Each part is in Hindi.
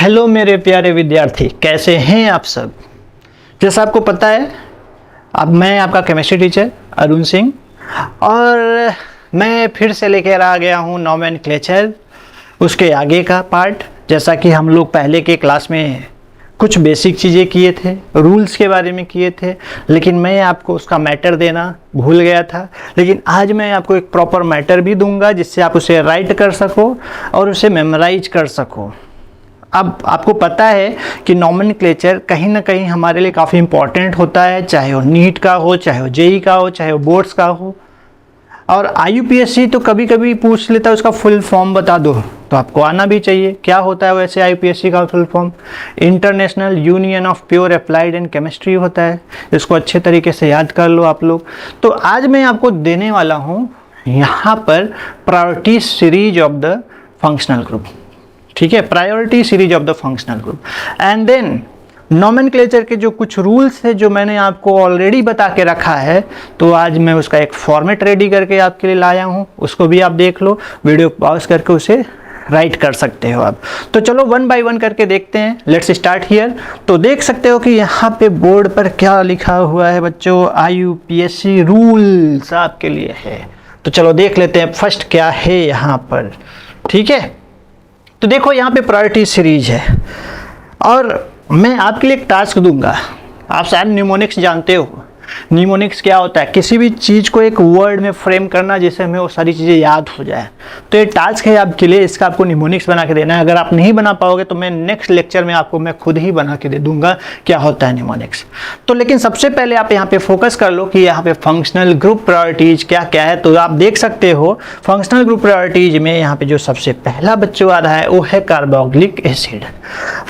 हेलो मेरे प्यारे विद्यार्थी, कैसे हैं आप सब। जैसा आपको पता है, अब मैं आपका केमिस्ट्री टीचर अरुण सिंह और मैं फिर से लेकर आ गया हूँ नोमेनक्लेचर, उसके आगे का पार्ट। जैसा कि हम लोग पहले के क्लास में कुछ बेसिक चीज़ें किए थे, रूल्स के बारे में किए थे, लेकिन मैं आपको उसका मैटर देना भूल गया था। लेकिन आज मैं आपको एक प्रॉपर मैटर भी दूंगा जिससे आप उसे राइट कर सको और उसे मेमोराइज कर सको। अब आपको पता है कि नोमेनक्लेचर कहीं ना कहीं हमारे लिए काफ़ी इम्पॉर्टेंट होता है, चाहे वो नीट का हो, चाहे वो जेई का हो, चाहे वो बोर्ड्स का हो। और आईयूपीएससी तो कभी कभी पूछ लेता है उसका फुल फॉर्म बता दो, तो आपको आना भी चाहिए। क्या होता है वैसे आईयूपीएससी का full form? International union of pure applied and chemistry होता है। इसको अच्छे तरीके से याद कर लो आप लोग। तो आज मैं आपको देने वाला हूँ यहाँ पर priority series of the functional group. ठीक है, priority series of the functional group. And then nomenclature के जो कुछ रूल्स है जो मैंने आपको ऑलरेडी बता के रखा है, तो आज मैं उसका एक फॉर्मेट रेडी करके आपके लिए लाया हूँ। उसको भी आप देख लो, वीडियो पॉज करके उसे राइट कर सकते हो आप। तो चलो वन बाय वन करके देखते हैं। Let's start here. तो देख सकते हो कि यहाँ पे बोर्ड पर क्या लिखा हुआ है बच्चों, आईयूपीएससी रूल्स आपके लिए है। तो चलो देख लेते हैं फर्स्ट क्या है यहाँ पर। ठीक है, तो देखो यहाँ पे प्रायोरिटी सीरीज है और मैं आपके लिए एक टास्क दूंगा। आप शायद निमोनिक्स जानते हो। निमोनिक्स क्या होता है? किसी भी चीज़ को एक वर्ड में फ्रेम करना जिससे हमें वो सारी चीज़ें याद हो जाए। तो ये टास्क है आपके लिए, इसका आपको निमोनिक्स बना के देना है। अगर आप नहीं बना पाओगे तो मैं नेक्स्ट लेक्चर में आपको मैं खुद ही बना के दे दूंगा क्या होता है निमोनिक्स। तो लेकिन सबसे पहले आप यहाँ पे फोकस कर लो कि यहाँ पे फंक्शनल ग्रुप प्रायोरिटीज क्या क्या है। तो आप देख सकते हो फंक्शनल ग्रुप प्रायोरिटीज में यहाँ पे जो सबसे पहला बच्चों आ रहा है वो है कार्बोक्सिलिक एसिड।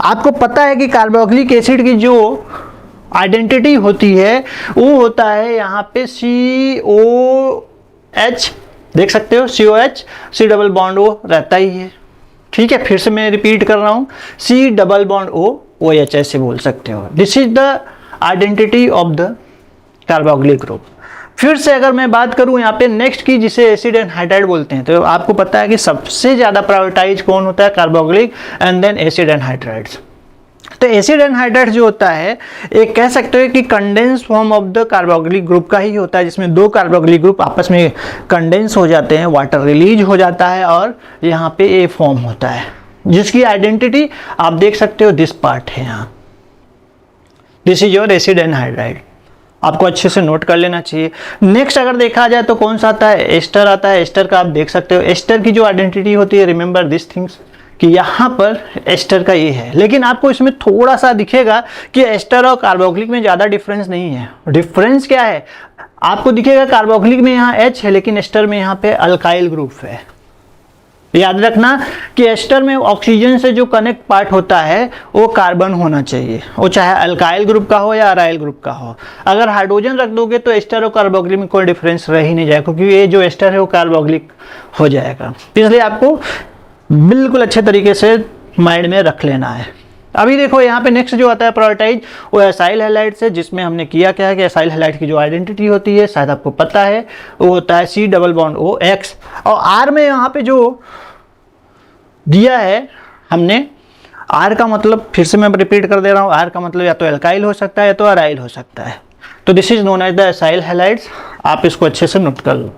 आपको पता है कि कार्बोक्सिलिक एसिड की जो आइडेंटिटी होती है वो होता है यहाँ पे COH। देख सकते हो COH, C double bond O रहता ही है। ठीक है, फिर से मैं रिपीट कर रहा हूँ, C double bond O OH ऐसे बोल सकते हो। This is the identity of the carboxylic group. फिर से अगर मैं बात करूं यहाँ पे नेक्स्ट की, जिसे एसिड एनहाइड्राइड बोलते हैं, तो आपको पता है कि सबसे ज़्यादा प्रायोरिटाइज कौन होता है? Carboxylic and then acid anhydrides. तो एसिड एनहाइड्राइड जो होता है एक कह सकते हो कि condense form of the carboxylic group का ही होता है, जिसमें दो कार्बोक्सिलिक ग्रुप आपस में कंडेंस हो जाते हैं, वाटर रिलीज हो जाता है और यहाँ पे ए फॉर्म होता है, जिसकी आइडेंटिटी आप देख सकते हो। दिस पार्ट है यहाँ, this is your acid anhydride. आपको अच्छे से नोट कर लेना चाहिए। नेक्स्ट अगर देखा जाए तो कौन सा आता है? एस्टर आता है। एस्टर का आप देख सकते हो, एस्टर की जो आइडेंटिटी होती है, रिमेंबर दिस थिंग्स, कि यहाँ पर एस्टर का ये है। लेकिन आपको इसमें थोड़ा सा दिखेगा कि एस्टर और कार्बोक्सिलिक में ज़्यादा डिफरेंस नहीं है। डिफरेंस क्या है? आपको दिखेगा कार्बोक्सिलिक में यहाँ H है, लेकिन एस्टर में यहाँ पे अल्काइल ग्रुप है। याद रखना कि एस्टर में ऑक्सीजन से जो कनेक्ट पार्ट होता है वो कार्बन होना चाहिए, वो चाहे अल्काइल ग्रुप का हो या अराइल ग्रुप का हो। अगर हाइड्रोजन रख दोगे तो एस्टर और कार्बोक्सिलिक में कोई डिफरेंस रह ही नहीं जाएगा, क्योंकि ये जो एस्टर है वो कार्बोक्सिलिक हो जाएगा। इसलिए आपको बिल्कुल अच्छे तरीके से माइंड में रख लेना है। अभी देखो यहाँ पे नेक्स्ट जो आता है प्रायोरिटाइज, वो एसाइल हैलाइड से, जिसमें हमने किया क्या है कि एसाइल हैलाइड की जो आइडेंटिटी होती है शायद आपको पता है, वो होता है C डबल बॉन्ड OX। और R में यहाँ पे जो दिया है हमने, R का मतलब फिर से मैं रिपीट कर दे रहा हूँ, R का मतलब या तो एल्काइल हो सकता है या तो अराइल हो सकता है। तो this is known as the acyl halides. आप इसको अच्छे से नोट कर लो।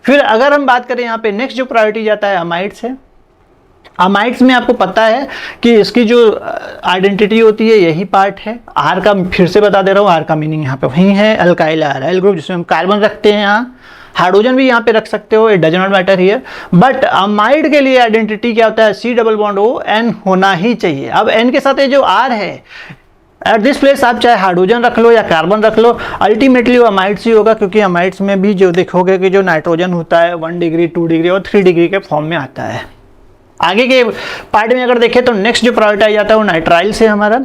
फिर अगर हम बात करें यहाँ पे नेक्स्ट जो प्रायोरिटी जाता है अमाइड्स है। अमाइड्स में आपको पता है कि इसकी जो आइडेंटिटी होती है यही पार्ट है। आर का फिर से बता दे रहा हूँ, आर का मीनिंग यहाँ पे वही है, अल्काइल अराइल ग्रुप, जिसमें हम कार्बन रखते हैं। यहाँ हाइड्रोजन भी यहाँ पे रख सकते हो, it does not matter here. But amide के लिए आइडेंटिटी क्या होता है? C double bond O N होना ही चाहिए। अब N के साथ ये जो R है, एट दिस प्लेस आप चाहे हाइड्रोजन रख लो या कार्बन रख लो, अल्टीमेटली वो अमाइड्स ही होगा, क्योंकि अमाइड्स में भी जो देखोगे कि जो नाइट्रोजन होता है 1 डिग्री 2 डिग्री और 3 डिग्री के फॉर्म में आता है। आगे के पार्ट में अगर देखें तो नेक्स्ट जो प्रायोरिटाइज आता है वो नाइट्राइल से हमारा।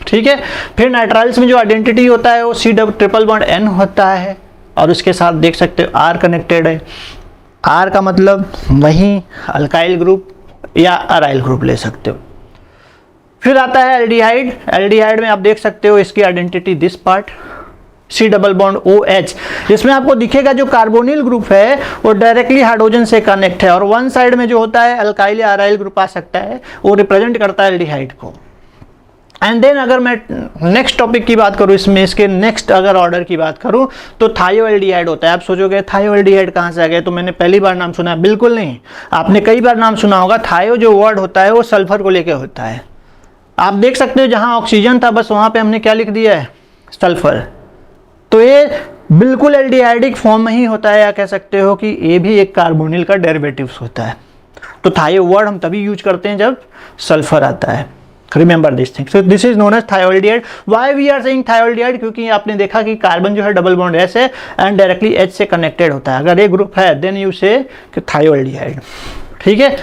ठीक है, फिर नाइट्राइल्स में जो आइडेंटिटी होता है वो C ट्रिपल बॉन्ड N होता है और उसके साथ देख सकते हो R कनेक्टेड है। R का मतलब वही अल्काइल ग्रुप या अराइल ग्रुप ले सकते हो। फिर आता है एल्डिहाइड। एल्डिहाइड में आप देख सकते हो इसकी identity this part, C double bond OH, इसमें आपको दिखेगा जो कार्बोनिल ग्रुप है वो डायरेक्टली हाइड्रोजन से कनेक्ट है, और वन साइड में जो होता है अल्काइल या अराइल ग्रुप आ सकता है, वो रिप्रेजेंट करता है एल्डिहाइड को। एंड देन अगर मैं नेक्स्ट टॉपिक की बात करूँ, इसमें इसके नेक्स्ट अगर ऑर्डर की बात करूँ तो थायोएल्डिहाइड होता है। आप सोचोगे थायोएल्डिहाइड कहाँ से आ गया, तो मैंने पहली बार नाम सुना है, बिल्कुल नहीं, आपने कई बार नाम सुना होगा। थायो जो वर्ड होता है वो सल्फर को लेकर होता है। आप देख सकते हो जहाँ ऑक्सीजन था बस वहाँ पे हमने क्या लिख दिया है, सल्फर। तो ये बिल्कुल एल्डिहाइडिक फॉर्म में ही होता है, या कह सकते हो कि ये भी एक कार्बोनिल का डेरिवेटिव्स होता है। तो थायो वर्ड हम तभी यूज करते हैं जब सल्फर आता है। Remember this thing. So this is known as thioaldehyde. Why we are saying thioaldehyde, क्योंकि आपने देखा कि कार्बन जो है डबल बॉन्ड S है एंड डायरेक्टली H से कनेक्टेड होता है। अगर एक ग्रुप है देन यू से थायोएल्डिहाइड। ठीक है,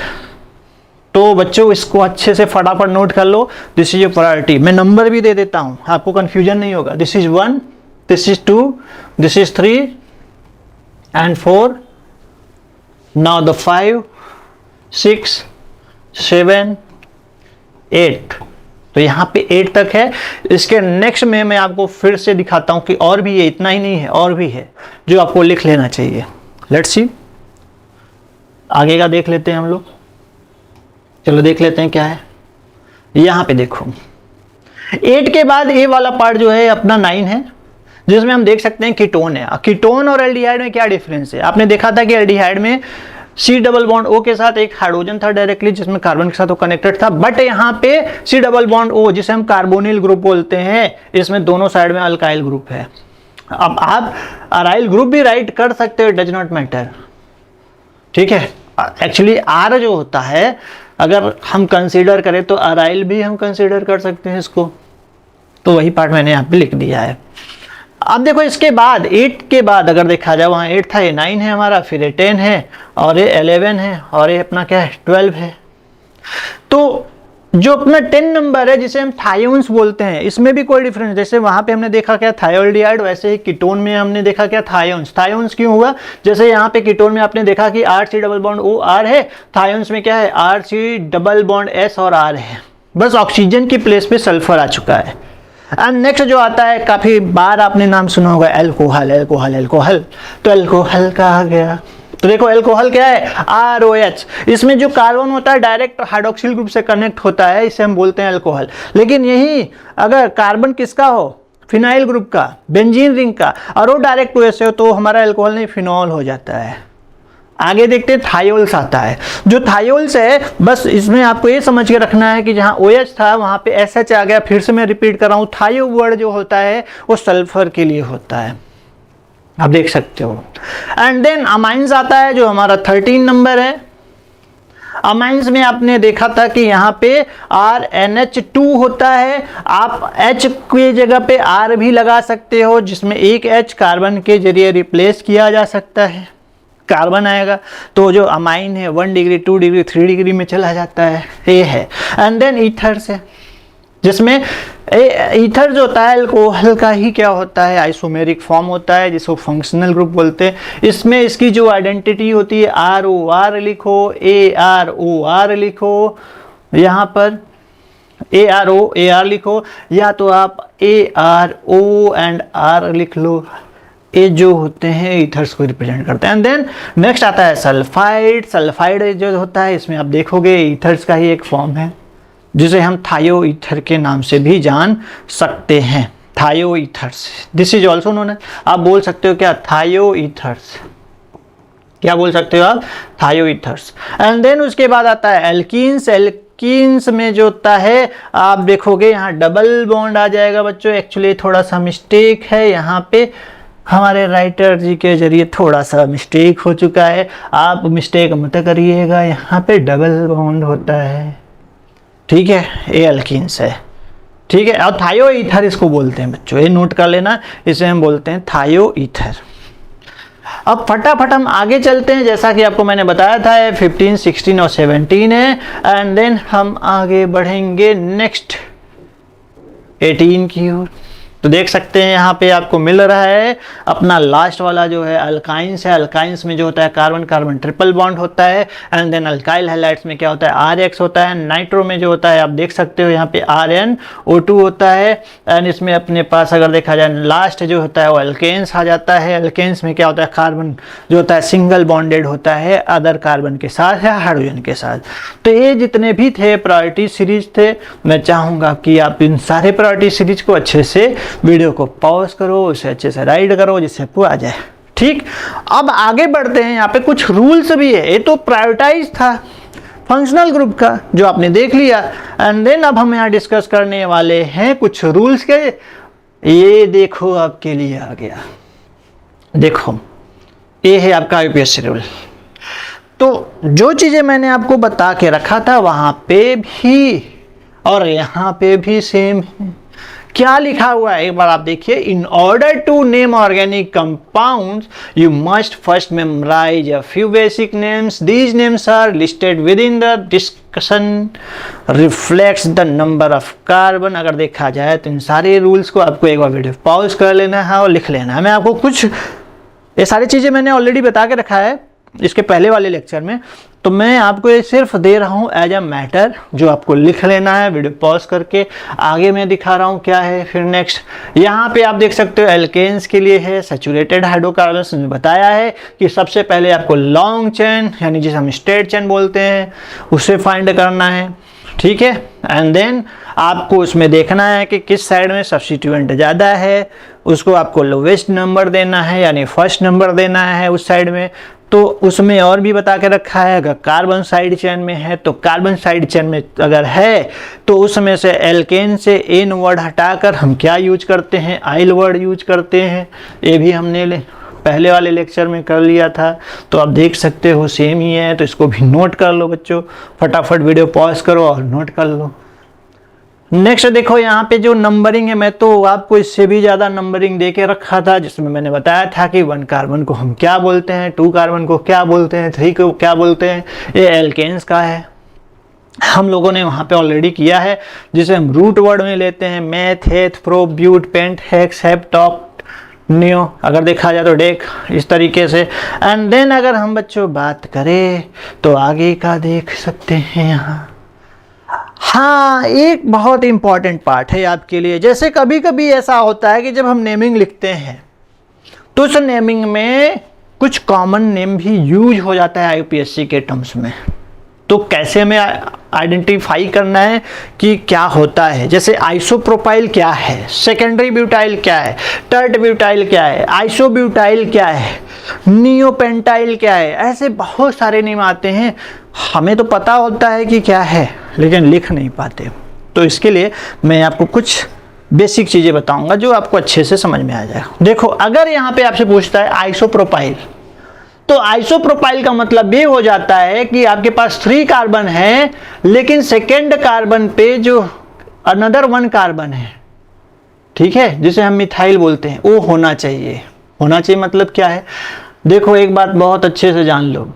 तो बच्चों इसको अच्छे से फटाफट नोट कर लो। This is your priority. मैं नंबर भी दे देता हूँ, आपको कंफ्यूजन नहीं होगा। This is 1, this is 2, this is 3 and 4, now the 5, 6, 7, 8। तो यहाँ पे 8 तक है। इसके नेक्स्ट में मैं आपको फिर से दिखाता हूँ कि और भी है, इतना ही नहीं है, और भी है जो आपको लिख लेना चाहिए। लेट्स सी, आगे का देख लेते हैं हम लोग। चलो देख लेते हैं क्या है। यहाँ पे देखो 8 के बाद ए वाला पार्ट जो है अपना 9 है, जिसमें हम देख सकते हैं कीटोन है। कीटोन और एल्डिहाइड में क्या डिफरेंस है, आपने देखा था कि एल्डिहाइड में C डबल बॉन्ड O के साथ एक हाइड्रोजन था डायरेक्टली, जिसमें कार्बन के साथ वो कनेक्टेड था। बट यहाँ पे C डबल बॉन्ड O, जिसे हम कार्बोनिल ग्रुप बोलते हैं, इसमें दोनों साइड में अल्काइल ग्रुप है। अब आप अराइल ग्रुप भी राइट कर सकते हो, डज नॉट मैटर। ठीक है, एक्चुअली R जो होता है अगर हम कंसीडर करें तो अराइल भी हम कंसीडर कर सकते हैं इसको, तो वही पार्ट मैंने यहाँ पे लिख दिया है। अब देखो इसके बाद 8 के बाद अगर देखा जाए, वहाँ 8 था, ये 9 है हमारा, फिर ये 10 है, और ये 11 है, और ये अपना क्या है 12 है। तो जो अपना 10 नंबर है जिसे हम थायोन्स बोलते हैं, इसमें भी कोई डिफरेंस, जैसे वहाँ पे हमने देखा क्या थायोएल्डिहाइड, वैसे ही कीटोन में हमने देखा क्या थायोन्स। थायोन्स क्यों हुआ, जैसे यहाँ पे कीटोन में आपने देखा कि RC डबल बॉन्ड OR है, थायोन्स में क्या है RC डबल बॉन्ड S और R है, बस ऑक्सीजन की प्लेस पे सल्फर आ चुका है। एंड नेक्स्ट जो आता है, काफ़ी बार आपने नाम सुना होगा, एल्कोहल। एल्कोहल एल्कोहल तो एल्कोहल का आ गया। तो देखो एल्कोहल क्या है ROH, इसमें जो कार्बन होता है डायरेक्ट हाइड्रोक्सिल ग्रुप से कनेक्ट होता है, इसे हम बोलते हैं एल्कोहल। लेकिन यही अगर कार्बन किसका हो, फिनाइल ग्रुप का, बेंजीन रिंग का, और वो डायरेक्ट OH हो तो हमारा एल्कोहल नहीं फिनॉल हो जाता है। आगे देखते हैं थायोल्स आता है। जो थायोल्स है बस इसमें आपको ये समझ के रखना है कि जहाँ OH था वहाँ पे SH आ गया। फिर से मैं रिपीट कर रहा हूँ, थायो वर्ड जो होता है वो सल्फर के लिए होता है, आप देख सकते हो। एंड देन अमाइंस आता है जो हमारा 13 नंबर है। अमाइंस में आपने देखा था कि यहाँ पे RNH2 होता है, आप H की जगह पे R भी लगा सकते हो, जिसमें एक H कार्बन के जरिए रिप्लेस किया जा सकता है, कार्बन आएगा। तो जो अमाइन है 1 डिग्री 2 डिग्री 3 डिग्री में चला जाता है, ये है। एंड देन ईथर्स है, जिसमें ईथर जो होता है अल्कोहल का ही क्या होता है आइसोमेरिक फॉर्म होता है, जिसको फंक्शनल ग्रुप बोलते हैं। इसमें इसकी जो आइडेंटिटी होती है ROR लिखो, AROR लिखो, यहाँ पर AR लिखो, या तो आप ARO एंड R लिख लो। ये जो होते हैं ईथर्स को रिप्रेजेंट करते हैं। एंड देन नेक्स्ट आता है सल्फाइड। सल्फाइड जो होता है इसमें आप देखोगे ईथर्स का ही एक फॉर्म है, जिसे हम थायो ईथर के नाम से भी जान सकते हैं, थायो ethers. This is also known है, आप बोल सकते हो क्या थायो ईथर्स, क्या बोल सकते हो आप थायो ईथर्स। एंड देन उसके बाद आता है एल्कीन्स। एल्कीन्स में जो होता है आप देखोगे यहाँ डबल बॉन्ड आ जाएगा बच्चों। एक्चुअली थोड़ा सा मिस्टेक है यहाँ पे, हमारे राइटर जी के जरिए थोड़ा सा मिस्टेक हो चुका है, आप मिस्टेक मत करिएगा, यहाँ पे डबल बॉन्ड होता है। ठीक है, ये एल्कीन्स है। ठीक है, और थायो ईथर इसको बोलते हैं बच्चों, ये नोट कर लेना, इसे हम बोलते हैं थायो ईथर। अब फटाफट हम आगे चलते हैं, जैसा कि आपको मैंने बताया था 15, 16 और 17 है। एंड देन हम आगे बढ़ेंगे नेक्स्ट 18 की ओर। तो देख सकते हैं यहाँ पे आपको मिल रहा है अपना लास्ट वाला जो है अल्काइंस है। अल्काइंस में जो होता है कार्बन कार्बन ट्रिपल बॉन्ड होता है, एंड देन अल्काइल हैलाइड्स में क्या होता है RH होता है। नाइट्रो में जो होता है आप देख सकते हो यहाँ पे RnO2 होता है, एंड इसमें अपने पास अगर देखा जाए लास्ट जो होता है वो अल्केन्स आ जाता है। अल्केन्स में क्या होता है कार्बन जो होता है सिंगल बॉन्डेड होता है अदर कार्बन के साथ या हाइड्रोजन के साथ। तो ये जितने भी थे प्रायोरिटी सीरीज थे, मैं चाहूँगा कि आप इन सारे प्रायोरिटी सीरीज को अच्छे से वीडियो को पॉज करो, उसे अच्छे से राइड करो जिससे आपको आ जाए। ठीक, अब आगे बढ़ते हैं। यहाँ पे कुछ रूल्स भी है। ये तो प्रायोरिटाइज था फंक्शनल ग्रुप का जो आपने देख लिया, एंड देन अब हम यहाँ डिस्कस करने वाले हैं कुछ रूल्स के। ये देखो आपके लिए आ गया, देखो ये है आपका यूपीएससी रूल। तो जो चीज़ें मैंने आपको बता के रखा था वहाँ पे भी और यहाँ पे भी सेम है। क्या लिखा हुआ है एक बार आप देखिए, in order to name organic compounds you must first memorise a few basic names. These names are listed within the discussion reflects the number of carbon. अगर देखा जाए तो इन सारे रूल्स को आपको एक बार वीडियो पॉज कर लेना है और लिख लेना है। मैं आपको कुछ ये सारी चीज़ें मैंने ऑलरेडी बता के रखा है इसके पहले वाले लेक्चर में, तो मैं आपको ये सिर्फ दे रहा हूँ एज अ मैटर जो आपको लिख लेना है वीडियो पॉज करके। आगे मैं दिखा रहा हूँ क्या है फिर नेक्स्ट। यहाँ पे आप देख सकते हो एल्केन्स के लिए है सैचुरेटेड हाइड्रोकार्बन्स में बताया है कि सबसे पहले आपको लॉन्ग चेन यानी जिसे हम स्ट्रेट चेन बोलते हैं उसे फाइंड करना है। ठीक है, एंड देन आपको उसमें देखना है कि किस साइड में सब्स्टिट्यूएंट ज़्यादा है, उसको आपको लोवेस्ट नंबर देना है यानी फर्स्ट नंबर देना है उस साइड में। तो उसमें और भी बता के रखा है अगर कार्बन साइड चेन में है तो कार्बन साइड चेन में अगर है तो उसमें से एल्केन से एन वर्ड हटाकर हम क्या यूज करते हैं, आइल वर्ड यूज करते हैं। ये भी हमने पहले वाले लेक्चर में कर लिया था, तो आप देख सकते हो सेम ही है। तो इसको भी नोट कर लो बच्चों, फटाफट वीडियो पॉज करो और नोट कर लो। नेक्स्ट देखो यहाँ पे जो नंबरिंग है, मैं तो आपको इससे भी ज़्यादा नंबरिंग दे के रखा था जिसमें मैंने बताया था कि 1 कार्बन को हम क्या बोलते हैं, 2 कार्बन को क्या बोलते हैं, 3 को क्या बोलते हैं। ये एल्केन्स का है, हम लोगों ने वहाँ पे ऑलरेडी किया है, जिसे हम रूट वर्ड में लेते हैं meth, eth, pro, but, pent, hex, hep, top, neo, अगर देखा जाए तो डेक, इस तरीके से। एंड देन अगर हम बच्चों बात करें तो आगे का देख सकते हैं यहाँ। हाँ, एक बहुत इंपॉर्टेंट पार्ट है आपके लिए। जैसे कभी कभी ऐसा होता है कि जब हम नेमिंग लिखते हैं तो उस नेमिंग में कुछ कॉमन नेम भी यूज हो जाता है आईयूपीएससी के टर्म्स में। तो कैसे हमें आइडेंटिफाई करना है कि क्या होता है। जैसे आइसोप्रोपाइल क्या है, सेकेंडरी ब्यूटाइल क्या है, टर्ड ब्यूटाइल क्या है, आइसोब्यूटाइल क्या है, नियोपेंटाइल क्या है, ऐसे बहुत सारे नेम आते हैं। हमें तो पता होता है कि क्या है लेकिन लिख नहीं पाते। तो इसके लिए मैं आपको कुछ बेसिक चीज़ें बताऊंगा जो आपको अच्छे से समझ में आ जाएगा। देखो, अगर यहाँ पे आपसे पूछता है आइसोप्रोपाइल, तो आइसोप्रोपाइल का मतलब ये हो जाता है कि आपके पास 3 कार्बन है लेकिन सेकेंड कार्बन पे जो अनदर 1 कार्बन है, ठीक है, जिसे हम मिथाइल बोलते हैं, वो होना चाहिए। होना चाहिए मतलब क्या है, देखो एक बात बहुत अच्छे से जान लो।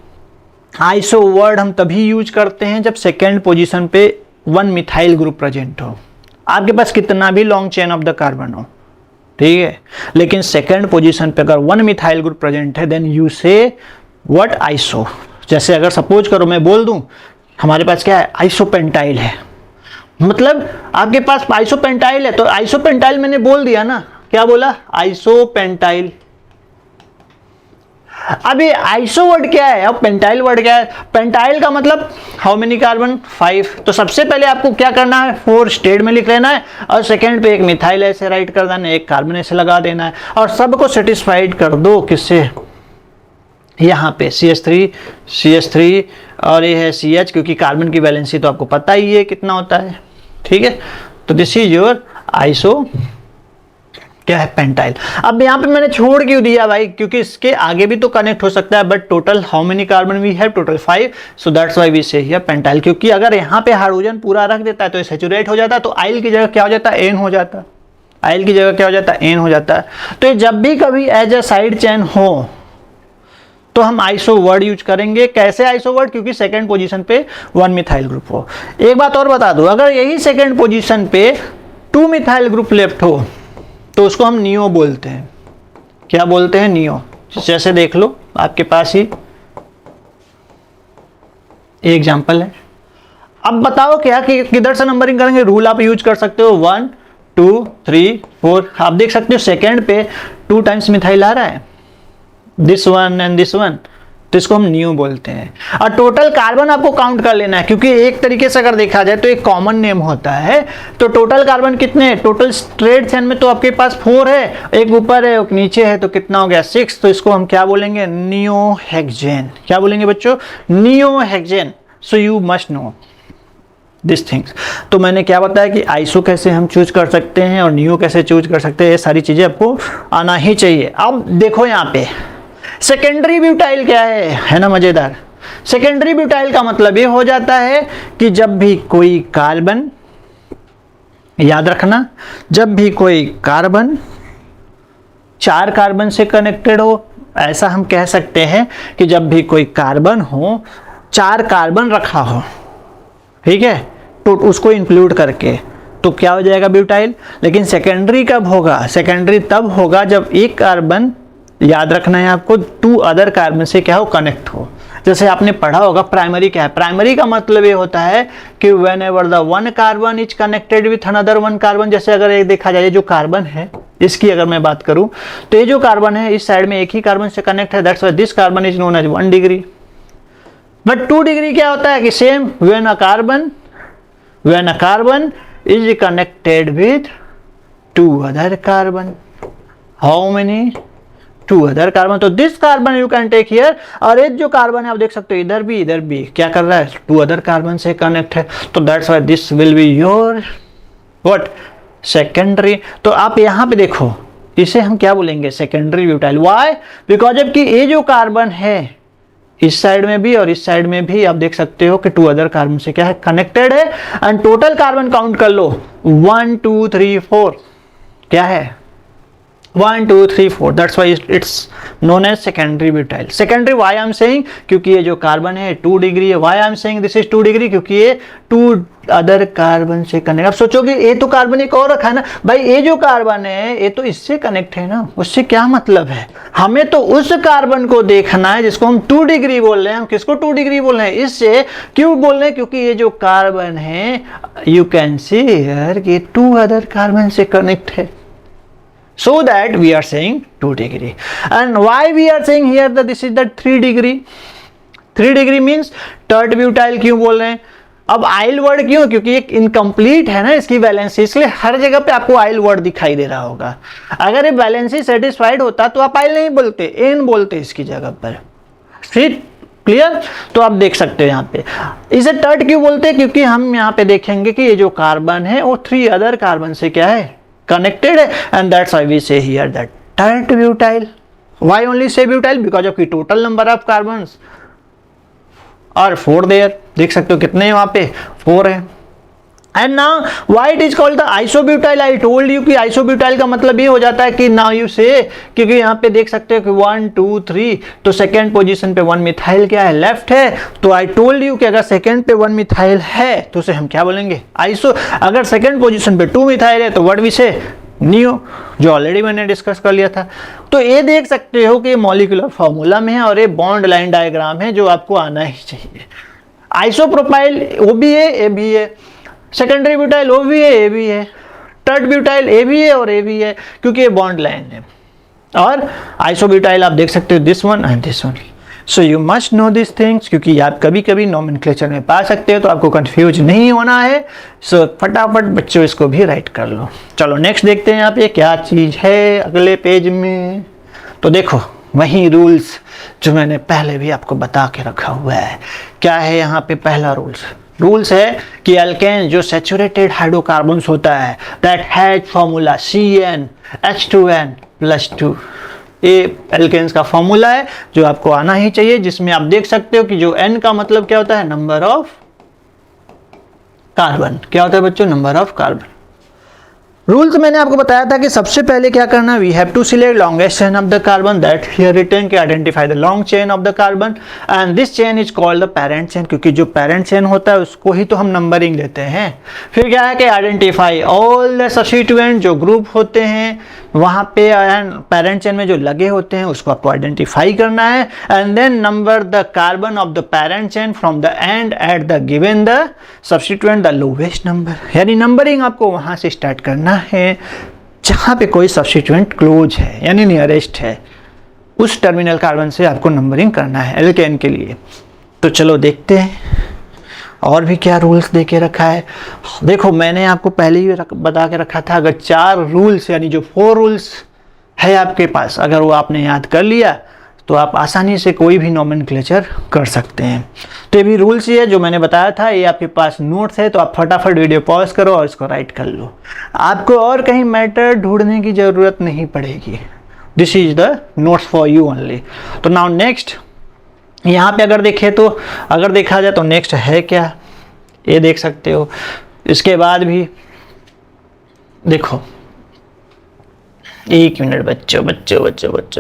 आइसो वर्ड हम तभी यूज करते हैं जब सेकेंड पोजीशन पे 1 मिथाइल ग्रुप प्रेजेंट हो। आपके पास कितना भी long chain of the carbon हो, ठीक है, लेकिन सेकेंड पोजीशन पे अगर 1 मिथाइल ग्रुप प्रेजेंट है देन यू से व्हाट आइसो। जैसे अगर सपोज करो मैं बोल दूं हमारे पास क्या है, आइसोपेंटाइल है, मतलब आपके पास आइसोपेंटाइल है तो आइसोपेंटाइल मैंने बोल दिया ना, क्या बोला, आइसोपेंटाइल। अब ये आइसो वर्ड क्या है और पेंटाइल वर्ड क्या है। पेंटाइल का मतलब हाउ मेनी कार्बन, 5। तो सबसे पहले आपको क्या करना है, 4 स्टेट में लिख लेना है और सेकंड पे एक मिथाइल ऐसे राइट कर देना है, एक कार्बन ऐसे लगा देना है और सबको सेटिस्फाइड कर दो किससे, यहाँ पे CH3 और ये है CH, क्योंकि कार्बन की वैलेंसी तो आपको पता ही है कितना होता है, ठीक है। तो दिस इज योर आइसो क्या है, पेंटाइल। अब यहाँ पे मैंने छोड़ क्यों दिया भाई, क्योंकि इसके आगे भी तो कनेक्ट हो सकता है, but total how many carbon we have, total 5, so that's why we say here pentyl. क्योंकि अगर यहाँ पे हाइड्रोजन पूरा रख देता है तो ये सैचुरेट हो जाता है, तो आइल की जगह क्या हो जाता है, एन हो जाता है। आइल की जगह क्या हो जाता है, एन हो जाता है। तो ये जब भी कभी एज अ साइड चेन हो तो हम आइसो वर्ड यूज करेंगे। कैसे आइसो वर्ड, क्योंकि सेकेंड पोजीशन पे 1 मिथाइल ग्रुप हो। एक बात और बता दो, अगर यही सेकेंड पोजीशन पे 2 मिथाइल ग्रुप लेफ्ट हो तो उसको हम नियो बोलते हैं। क्या बोलते हैं? नियो। जैसे देख लो आपके पास ही एग्जाम्पल है। अब बताओ क्या कि किधर से नंबरिंग करेंगे? रूल आप यूज कर सकते हो 1 2 3 4। आप देख सकते हो सेकेंड पे 2 टाइम्स मिथाइल आ रहा है, this one and this one, तो इसको हम न्यू बोलते हैं। और टोटल कार्बन आपको काउंट कर लेना है, क्योंकि एक तरीके से अगर देखा जाए तो एक कॉमन नेम होता है। तो टोटल कार्बन कितने? टोटल स्ट्रेट चेन में तो आपके पास 4 है, एक ऊपर है एक नीचे है, तो कितना हो गया? 6। तो इसको हम क्या बोलेंगे? नियोहेक्सेन। क्या बोलेंगे बच्चों? Neohexane. So you must know this things. तो मैंने क्या बताया कि आइसो कैसे हम चूज कर सकते हैं और नियो कैसे चूज कर सकते हैं, ये सारी चीजें आपको आना ही चाहिए। अब देखो यहाँ पे सेकेंडरी ब्यूटाइल क्या है ना मजेदार। सेकेंडरी ब्यूटाइल का मतलब ये हो जाता है कि जब भी कोई कार्बन, याद रखना, जब भी कोई कार्बन 4 कार्बन से कनेक्टेड हो, ऐसा हम कह सकते हैं कि जब भी कोई कार्बन हो, 4 कार्बन रखा हो, ठीक है, तो उसको इंक्लूड करके, तो क्या हो जाएगा? ब्यूटाइल। लेकिन सेकेंडरी कब होगा? सेकेंडरी तब होगा जब एक कार्बन, याद रखना है आपको, 2 अदर कार्बन से क्या हो? कनेक्ट हो। जैसे आपने पढ़ा होगा प्राइमरी क्या है? प्राइमरी का मतलब ये होता है कि when ever the 1 carbon is connected with another 1 carbon. जैसे अगर ये देखा जाए, जो कार्बन है इसकी अगर मैं बात करूं, तो ये जो कार्बन है इस साइड में एक ही कार्बन से कनेक्ट है, that's why this carbon is known as 1 degree. But 2 degree क्या होता है कि same when a carbon is connected with 2 other carbon. How many? 2 other carbon. तो this carbon you can take here, और एक जो कार्बन है आप देख सकते हो इधर भी क्या कर रहा है? 2 अदर कार्बन से कनेक्ट है, तो that's why this will be your what? Secondary. तो आप यहां पे देखो, इसे हम क्या बोलेंगे? Secondary butyl. व्हाई? बिकॉज जबकि ये जो कार्बन है इस साइड में भी और इस साइड में भी आप देख सकते हो कि 2 अदर कार्बन से क्या है? कनेक्टेड है। एंड टोटल कार्बन काउंट कर लो 1 2 3 4, क्या है? 1 2 3 4, that's why it's known as secondary butyl. Secondary why I'm saying? क्योंकि ये जो कार्बन है 2 डिग्री है। Why I'm saying this is 2 degree? क्योंकि ये 2 अदर कार्बन से कनेक्ट। अब सोचोगे ये तो कार्बन एक और रखा है ना भाई, ये जो कार्बन है ये तो इससे कनेक्ट है ना, उससे क्या मतलब है? हमें तो उस कार्बन को देखना है जिसको हम 2 डिग्री बोल रहे हैं। हम किसको 2 डिग्री बोल रहे हैं? इससे क्यों बोल रहे हैं? क्योंकि ये जो कार्बन है, यू कैन सी हियर कि 2 अदर कार्बन से कनेक्ट है। So that we are saying 2 degree. And why we are saying here that this is the 3 degree? 3 degree means tert butyl क्यों बोल रहे हैं? अब आइल वर्ड क्यों? क्योंकि एक इनकम्प्लीट है ना इसकी वैलेंसी, इसलिए हर जगह पे आपको आइल वर्ड दिखाई दे रहा होगा। अगर ये वैलेंसी सेटिस्फाइड होता तो आप आइल नहीं बोलते, एन बोलते इसकी जगह पर। ठीक, क्लियर? तो आप देख सकते हो यहाँ पे इसे टर्ट क्यों बोलते हैं? क्योंकि हम यहाँ पे देखेंगे कि ये जो कार्बन है वो 3 अदर कार्बन से क्या है? कनेक्टेड है, and that's why we say here that tert butyl. Why only say butyl? Because of की टोटल नंबर ऑफ कार्बन्स और 4 देयर। देख सकते हो कितने वहां पे? 4 है। And now why it is called the isobutyl? I told you कि आइसोब्यूटाइल का मतलब ये हो जाता है कि नाउ यू से, क्योंकि यहाँ पे देख सकते हो कि 1 2 3, तो सेकेंड पोजीशन पे 1 मिथाइल क्या है? लेफ्ट है। तो आई टोल्ड यू कि अगर सेकेंड पे 1 मिथाइल है तो उसे हम क्या बोलेंगे? आइसो। अगर सेकेंड पोजीशन पे 2 मिथाइल है तो व्हाट वी से? नियो, जो ऑलरेडी मैंने डिस्कस कर लिया था। तो ये देख सकते हो कि मॉलिक्यूलर फॉर्मूला में है और ये बॉन्ड लाइन डायग्राम है जो आपको आना ही चाहिए। आइसोप्रोपाइल वो भी है, ए भी है। सेकेंडरी ब्यूटाइल ओ भी है, ए भी है। टर्ट ब्यूटाइल ए भी है और ए भी है, क्योंकि ये बॉन्ड लाइन है। और आइसोब्यूटाइल आप देख सकते हो this one and this one. So you must know this things, क्योंकि आप कभी कभी नोमेनक्लेचर में पा सकते हो, तो आपको कंफ्यूज नहीं होना है। सो फटाफट बच्चों इसको भी राइट कर लो। चलो नेक्स्ट देखते हैं यहाँ पे क्या चीज़ है अगले पेज में। तो देखो वही रूल्स जो मैंने पहले भी आपको बता के रखा हुआ है। क्या है यहाँ पे? पहला रूल्स है कि एल्केन जो सैचुरेटेड हाइड्रोकार्बन्स होता है, दैट हैज फॉर्मूला CnH2n+2। ये एल्केन्स का फॉर्मूला है जो आपको आना ही चाहिए, जिसमें आप देख सकते हो कि जो N का मतलब क्या होता है? Number of carbon. क्या होता है बच्चों? Number of carbon. रूल्स मैंने आपको बताया था कि सबसे पहले क्या करना, we have to select longest chain of the carbon, that here written के identify the long chain of the carbon, and this chain is called the parent chain, क्योंकि जो पेरेंट चेन होता है उसको ही तो हम नंबरिंग देते हैं। फिर क्या है कि आइडेंटिफाई ऑल द सब्स्टिट्यूएंट जो ग्रुप होते हैं, वहाँ पे पैरेंट चेन में जो लगे होते हैं उसको आपको आइडेंटिफाई करना है, and then number the carbon of the parent chain from the end at the given the substituent the lowest number. यानी नंबरिंग आपको वहाँ से स्टार्ट करना है जहाँ पे कोई सब्स्टिट्यूएंट क्लोज है यानी नियरेस्ट है, उस टर्मिनल कार्बन से आपको नंबरिंग करना है एल्केन के लिए। तो चलो देखते हैं और भी क्या रूल्स दे के रखा है। देखो मैंने आपको पहले ही बता के रखा था, अगर 4 रूल्स यानी जो 4 रूल्स है आपके पास, अगर वो आपने याद कर लिया तो आप आसानी से कोई भी नोमेनक्लेचर कर सकते हैं। तो ये भी रूल्स ही है जो मैंने बताया था, ये आपके पास नोट्स है, तो आप फटाफट वीडियो पॉज करो और इसको राइट कर लो। आपको और कहीं मैटर ढूंढने की ज़रूरत नहीं पड़ेगी। This is the notes for you only. तो नाउ नेक्स्ट यहाँ पे अगर देखा जाए तो नेक्स्ट है क्या, ये देख सकते हो। इसके बाद भी देखो, एक मिनट बच्चों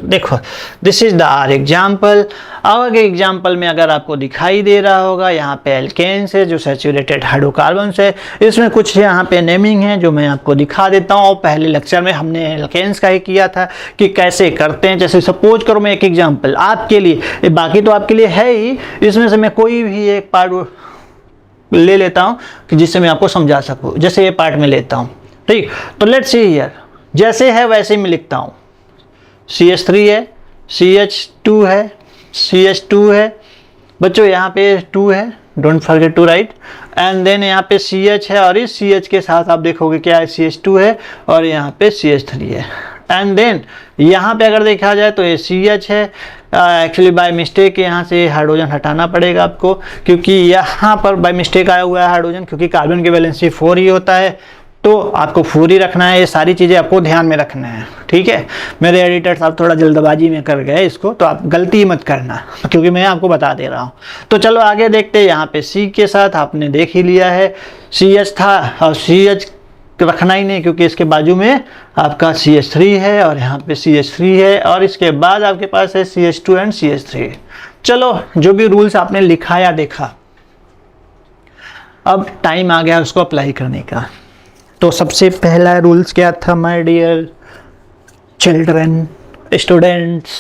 देखो, this is the R example. आगे एग्जाम्पल में अगर आपको दिखाई दे रहा होगा, यहाँ पे एल्केन्स है जो सैचुरेटेड हाइड्रोकार्बन्स है। इसमें कुछ यहाँ पे नेमिंग है जो मैं आपको दिखा देता हूँ। पहले लेक्चर में हमने एल्केन्स का ही किया था कि कैसे करते हैं। जैसे सपोज करो मैं एक एग्जाम्पल आपके लिए, बाकी तो आपके लिए है ही, इसमें से मैं कोई भी एक पार्ट ले लेता हूँ कि जिससे मैं आपको समझा सकूँ। जैसे ये पार्ट में लेता हूँ, ठीक। तो लेट्स सी हियर, जैसे है वैसे ही मैं लिखता हूँ। CH3 है, CH2 है, CH2 है बच्चों, यहाँ पे 2 है, don't forget to write. And then यहाँ पे CH है और इस CH के साथ आप देखोगे क्या है, CH2 है और यहाँ पे CH3 है। एंड देन यहाँ पे अगर देखा जाए तो ये CH है। एक्चुअली बाय मिस्टेक यहाँ से हाइड्रोजन हटाना पड़ेगा आपको, क्योंकि यहाँ पर बाय मिस्टेक आया हुआ है हाइड्रोजन, क्योंकि कार्बन की वैलेंसी 4 ही होता है, तो आपको 4 ही रखना है। ये सारी चीज़ें आपको ध्यान में रखना है, ठीक है। मेरे एडिटर साहब थोड़ा जल्दबाजी में कर गए इसको, तो आप गलती मत करना क्योंकि मैं आपको बता दे रहा हूँ। तो चलो आगे देखते हैं। यहाँ पे C के साथ आपने देख ही लिया है, CH था और CH रखना ही नहीं क्योंकि इसके बाजू में आपका CH3 है और यहाँ पे CH3 है और इसके बाद आपके पास है CH2 एंड CH3। चलो जो भी रूल्स आपने लिखा या देखा, अब टाइम आ गया उसको अप्लाई करने का। तो सबसे पहला रूल्स क्या था माय डियर चिल्ड्रन, स्टूडेंट्स,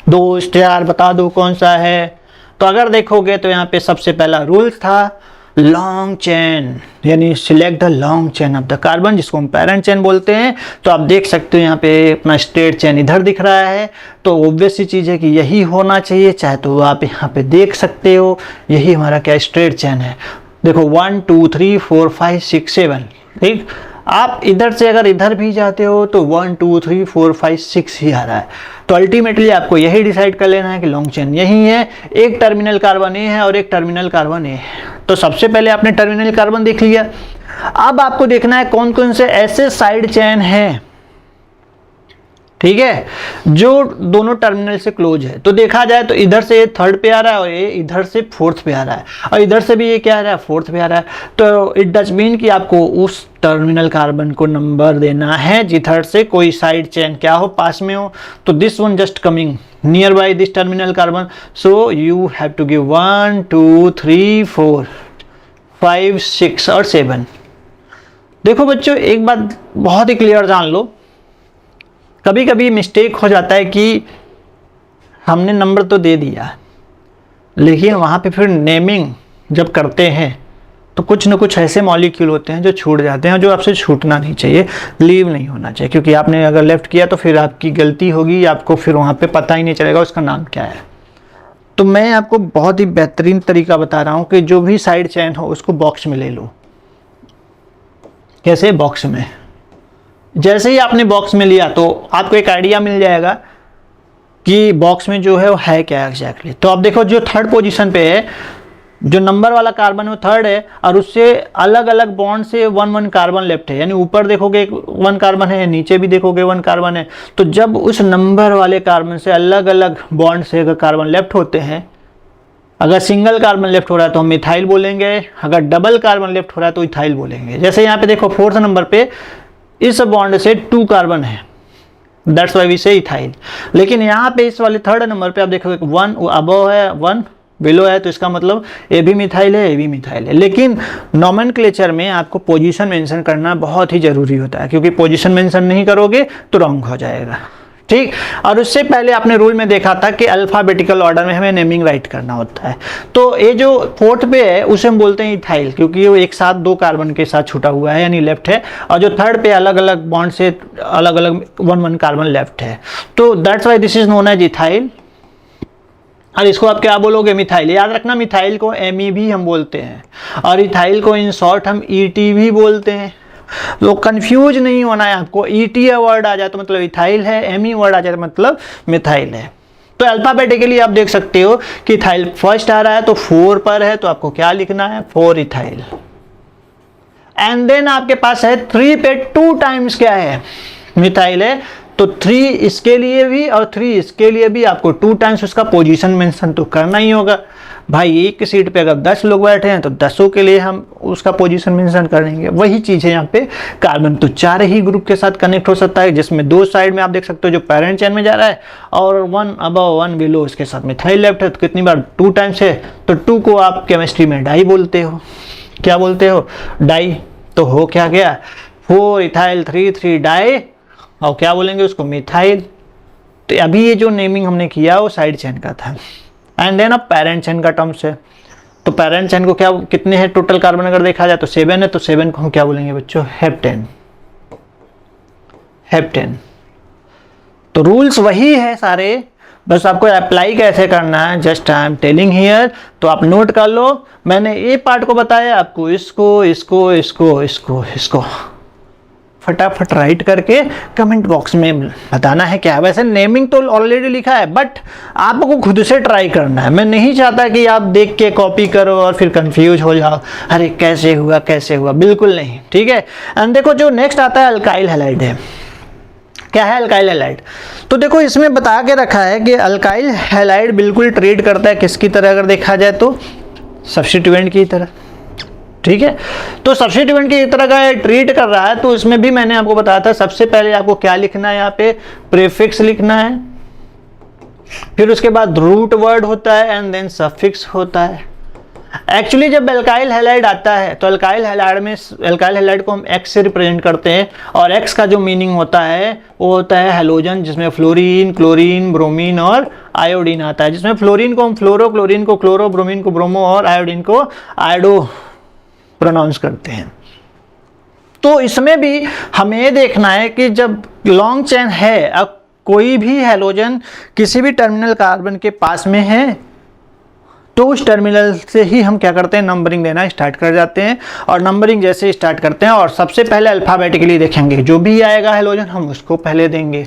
दोस्त यार, बता दो कौन सा है। तो अगर देखोगे तो यहाँ पे सबसे पहला रूल्स था लॉन्ग चेन, यानी select the long chain of the carbon, जिसको हम पैरेंट चेन बोलते हैं। तो आप देख सकते हो यहाँ पे अपना स्ट्रेट चेन इधर दिख रहा है, तो ऑब्वियस सी चीज़ है कि यही होना चाहिए, चाहे तो आप यहाँ पे देख सकते हो यही हमारा क्या स्ट्रेट चेन है। देखो 1 2 3 4 5 6 7, ठीक। आप इधर से अगर इधर भी जाते हो तो 1 2 3 4 5 6 ही आ रहा है। तो अल्टीमेटली आपको यही डिसाइड कर लेना है कि लॉन्ग चेन यही है। एक टर्मिनल कार्बन ए है और एक टर्मिनल कार्बन ए है। तो सबसे पहले आपने टर्मिनल कार्बन देख लिया। अब आपको देखना है कौन कौन से ऐसे साइड चेन हैं, ठीक है, जो दोनों टर्मिनल से क्लोज है। तो देखा जाए तो इधर से 3rd पे आ रहा है और ये इधर से 4th पे आ रहा है और इधर से भी ये क्या आ रहा है, 4th पे आ रहा है। तो इट डज मीन कि आपको उस टर्मिनल कार्बन को नंबर देना है जिधर से कोई साइड चेन क्या हो, पास में हो। तो this one just coming nearby this terminal carbon, so you have to give 1 2 3 4 5 6 और 7। देखो बच्चों एक बात बहुत ही क्लियर जान लो, कभी कभी मिस्टेक हो जाता है कि हमने नंबर तो दे दिया लेकिन वहाँ पे फिर नेमिंग जब करते हैं तो कुछ ना कुछ ऐसे मॉलिक्यूल होते हैं जो छूट जाते हैं, जो आपसे छूटना नहीं चाहिए, लीव नहीं होना चाहिए, क्योंकि आपने अगर लेफ्ट किया तो फिर आपकी गलती होगी, आपको फिर वहाँ पे पता ही नहीं चलेगा उसका नाम क्या है। तो मैं आपको बहुत ही बेहतरीन तरीका बता रहा हूँ कि जो भी साइड चेन हो उसको बॉक्स में ले लो। कैसे? बॉक्स में। जैसे ही आपने बॉक्स में लिया तो आपको एक आइडिया मिल जाएगा कि बॉक्स में जो है वो है क्या एग्जैक्टली। तो आप देखो जो 3rd पोजीशन पे है, जो नंबर वाला कार्बन है वो 3rd है और उससे अलग अलग बॉन्ड से 1 कार्बन लेफ्ट है, यानी ऊपर देखोगे 1 कार्बन है, नीचे भी देखोगे 1 कार्बन है। तो जब उस नंबर वाले कार्बन से अलग अलग बॉन्ड से अगर कार्बन लेफ्ट होते हैं, अगर सिंगल कार्बन लेफ्ट हो रहा है तो हम मिथाइल बोलेंगे, अगर डबल कार्बन लेफ्ट हो रहा है तो इथाइल बोलेंगे। जैसे यहाँ पे देखो 4th नंबर पे इस बॉन्ड से 2 कार्बन है, दैट्स व्हाई वी से इथाइल। लेकिन यहाँ पे इस वाले 3rd नंबर पे आप देखोगे 1 अबव है, 1 बिलो है तो इसका मतलब ए भी मिथाइल है, ए भी मिथाइल है। लेकिन नोमेनक्लेचर में आपको पोजीशन मेंशन करना बहुत ही ज़रूरी होता है, क्योंकि पोजीशन मेंशन नहीं करोगे तो रॉन्ग हो जाएगा, ठीक। और उससे पहले आपने रूल में देखा था कि अल्फ़ाबेटिकल ऑर्डर में हमें नेमिंग राइट करना होता है। तो ये जो फोर्थ पे है उसे हम बोलते हैं इथाइल, क्योंकि वो एक साथ 2 कार्बन के साथ छुटा हुआ है, यानी लेफ्ट है। और जो थर्ड पे अलग अलग बॉन्ड से अलग अलग 1 कार्बन लेफ्ट है, तो that's why this is known as ethyl. और इसको आप क्या बोलोगे? मिथाइल। याद रखना, मिथाइल को एमी भी हम बोलते हैं और इथाइल को इन शॉर्ट हम ईटी भी बोलते हैं। तो कंफ्यूज नहीं होना है आपको, ईटी वर्ड आ जाए तो मतलब इथाइल है, एमी वर्ड आ जाए तो मतलब मिथाइल है। तो अल्फाबेटिकली आप देख सकते हो कि इथाइल फर्स्ट आ रहा है तो 4 पर है, तो आपको क्या लिखना है? 4 इथाइल। एंड देन आपके पास है 3 पे 2 टाइम्स क्या है? मिथाइल है, तो 3 इसके लिए भी और 3 इसके लिए भी आपको 2 टाइम्स उसका पोजीशन मेंशन तो करना ही होगा। भाई एक सीट पे अगर 10 लोग बैठे हैं तो 10 के लिए हम उसका पोजीशन मेंशन करेंगे। वही चीज़ है यहाँ पे। कार्बन तो 4 ही ग्रुप के साथ कनेक्ट हो सकता है, जिसमें 2 साइड में आप देख सकते हो जो पेरेंट चेन में जा रहा है और 1 अबव 1 बिलो, उसके साथ मिथाइल लेफ्ट है। तो कितनी बार? 2 टाइम्स है, तो 2 को आप केमिस्ट्री में डाई बोलते हो। क्या बोलते हो? डाई। तो हो क्या गया? 4 इथाइल 3 डाई, और क्या बोलेंगे उसको? मिथाइल। तो अभी ये जो नेमिंग हमने किया वो साइड चेन का था। एंड देन अब पेरेंट चेन का टर्म्स है, तो पेरेंट चेन को क्या कितने हैं टोटल कार्बन अगर देखा जाए तो 7 है, तो 7 को हम क्या बोलेंगे बच्चों? हेप्टेन। हेप्टेन। तो रूल्स वही है सारे, बस आपको अप्लाई कैसे करना है just I am telling here. तो आप नोट कर लो, मैंने ए पार्ट को बताया आपको, इसको इसको इसको इसको इसको फटाफट राइट करके कमेंट बॉक्स में बताना है क्या है। वैसे नेमिंग तो ऑलरेडी लिखा है, बट आपको खुद से ट्राई करना है। मैं नहीं चाहता कि आप देख के कॉपी करो और फिर कंफ्यूज हो जाओ, अरे कैसे हुआ कैसे हुआ, बिल्कुल नहीं, ठीक है। एंड देखो जो नेक्स्ट आता है अल्काइल हैलाइड है। क्या है अल्काइल हैलाइड? तो देखो इसमें बता के रखा है कि अल्काइल हैलाइड बिल्कुल ट्रीट करता है किसकी तरह अगर देखा जाए तो? सब्स्टिट्यूएंट की तरह, ठीक है। तो सब्स्टिट्यूएंट की तरह का ट्रीट कर रहा है, तो इसमें भी मैंने आपको बताया था सबसे पहले आपको क्या लिखना है? यहाँ पे प्रीफिक्स लिखना है, फिर उसके बाद रूट वर्ड होता है एंड देन सफिक्स होता है। एक्चुअली जब अल्काइल हैलाइड आता है तो अल्काइल हैलाइड को हम एक्स से रिप्रेजेंट करते हैं, और एक्स का जो मीनिंग होता है वो होता है हैलोजन, जिसमें फ्लोरीन, क्लोरीन, ब्रोमीन और आयोडीन आता है। जिसमें फ्लोरीन को हम फ्लोरो, क्लोरीन को क्लोरो, ब्रोमीन को ब्रोमो और आयोडीन को आयोडो प्रोनाउंस करते हैं। तो इसमें भी हमें ये देखना है कि जब लॉन्ग चेन है, अब कोई भी हैलोजन किसी भी टर्मिनल कार्बन के पास में है, तो उस टर्मिनल से ही हम क्या करते हैं? नंबरिंग देना स्टार्ट कर जाते हैं। और नंबरिंग जैसे स्टार्ट करते हैं और सबसे पहले अल्फाबेटिकली देखेंगे, जो भी आएगा हैलोजन हम उसको पहले देंगे,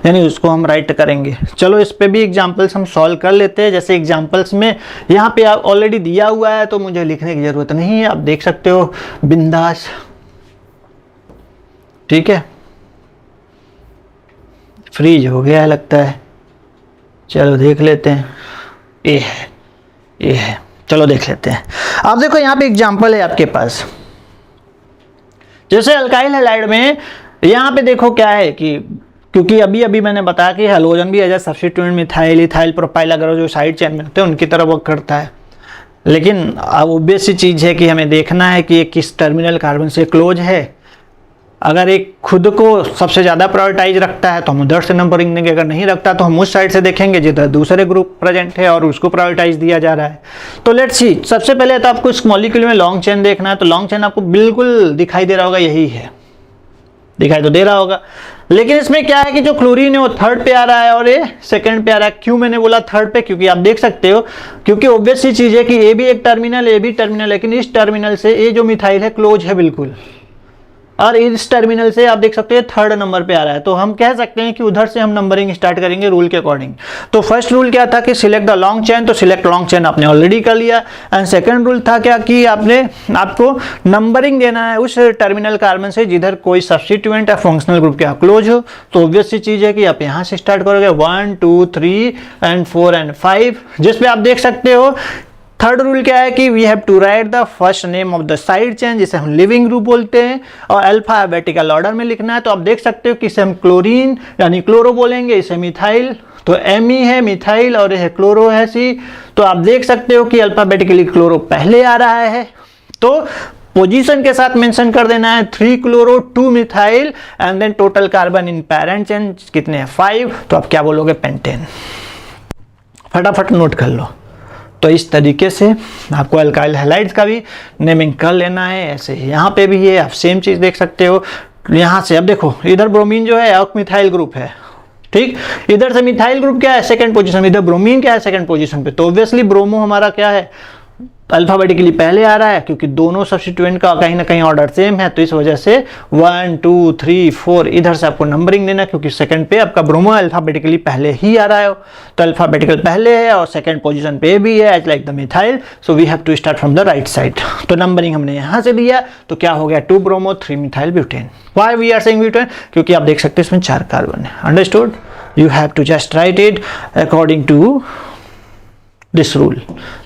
यानी उसको हम राइट करेंगे। चलो इस पे भी एग्जांपल्स हम सॉल्व कर लेते हैं। जैसे एग्जांपल्स में यहाँ पे ऑलरेडी दिया हुआ है तो मुझे लिखने की ज़रूरत नहीं है, आप देख सकते हो बिंदास, ठीक है। फ्रीज हो गया लगता है, चलो देख लेते हैं। ये है, चलो देख लेते हैं। आप देखो यहाँ पे एग्जांपल है आपके पास, जैसे अल्काइल हैलाइड में यहाँ पे देखो क्या है कि क्योंकि अभी अभी मैंने बताया कि हैलोजन भी as a substituent methyl, ethyl, propyl अगर जो साइड चेन में होते हैं उनकी तरह वर्क करता है। लेकिन अब ऑब्वियस सी चीज़ है कि हमें देखना है कि ये किस टर्मिनल कार्बन से क्लोज है। अगर एक खुद को सबसे ज़्यादा प्रायोरिटाइज रखता है तो हम उधर से नंबरिंग देंगे, अगर नहीं रखता तो हम उस साइड से देखेंगे जिधर दूसरे ग्रुप प्रेजेंट है और उसको प्रायोरिटाइज दिया जा रहा है। तो लेट्स सी, सबसे पहले तो आपको इस मॉलिक्यूल में लॉन्ग चेन देखना है। तो लॉन्ग चेन आपको बिल्कुल दिखाई दे रहा होगा, यही है, दिखाई तो दे रहा होगा। लेकिन इसमें क्या है कि जो क्लोरीन है वो थर्ड पे आ रहा है और ये सेकंड पे आ रहा है। क्यों मैंने बोला थर्ड पे? क्योंकि आप देख सकते हो, क्योंकि ऑब्वियस सी चीज़ है कि ए भी एक टर्मिनल, ए भी टर्मिनल, लेकिन इस टर्मिनल से ये जो मिथाइल है क्लोज है बिल्कुल, और इस टर्मिनल से आप देख सकते हैं थर्ड नंबर पे आ रहा है। तो हम कह सकते हैं कि उधर से हम नंबरिंग स्टार्ट करेंगे रूल के अकॉर्डिंग। तो फर्स्ट रूल क्या था कि सिलेक्ट द लॉन्ग चेन, तो सिलेक्ट लॉन्ग चेन आपने ऑलरेडी कर लिया। एंड सेकंड रूल था क्या कि आपको नंबरिंग देना है उस टर्मिनल कार्बन से जिधर कोई सब्स्टिट्यूएंट या फंक्शनल ग्रुप के क्लोज हो। तो ऑब्वियस सी चीज़ है कि आप यहाँ से स्टार्ट करोगे 1 2 3 एंड 4 एंड 5, जिसपे आप देख सकते हो। थर्ड रूल क्या है कि we have to write the first name of the side chain, जिसे हम लिविंग ग्रुप बोलते हैं, और अल्फाबेटिकल ऑर्डर में लिखना है। तो आप देख सकते हो कि इसे हम क्लोरीन यानी क्लोरो बोलेंगे, इसे मिथाइल, तो Me है मिथाइल और यह क्लोरो है C। तो आप देख सकते हो कि अल्फाबेटिकली क्लोरो पहले आ रहा है, तो पोजीशन के साथ मेंशन कर देना है 3 chloro 2 methyl and then total carbon in parent chain कितने हैं 5। तो आप क्या बोलोगे पेंटेन। फटाफट नोट कर लो। तो इस तरीके से आपको अल्काइल हैलाइड्स का भी नेमिंग कर लेना है। ऐसे ही यहाँ पे भी है, आप सेम चीज़ देख सकते हो। यहाँ से अब देखो, इधर ब्रोमीन जो है मिथाइल ग्रुप है, ठीक। इधर से मिथाइल ग्रुप क्या है सेकंड पोजीशन में, इधर ब्रोमीन क्या है सेकंड पोजीशन पे। तो ऑब्वियसली ब्रोमो हमारा क्या है अल्फाबेटिकली पहले आ रहा है, क्योंकि दोनों सब्स्टिट्यूएंट का कहीं ना कहीं ऑर्डर सेम है। तो इस वजह से 1 2 3 4 इधर से आपको नंबरिंग देना, क्योंकि सेकंड पे आपका ब्रोमो अल्फाबेटिकली पहले ही आ रहा है। तो अल्फाबेटिकल पहले है और सेकंड पोजीशन पे भी है as like the methyl. So we have to start from the right side. तो नंबरिंग हमने यहाँ से दिया, तो क्या हो गया 2 bromo 3 methyl butane. Why we are saying butane, क्योंकि आप देख सकते हैं इसमें 4 कार्बन है। Understood. You have to just write it according to this rule.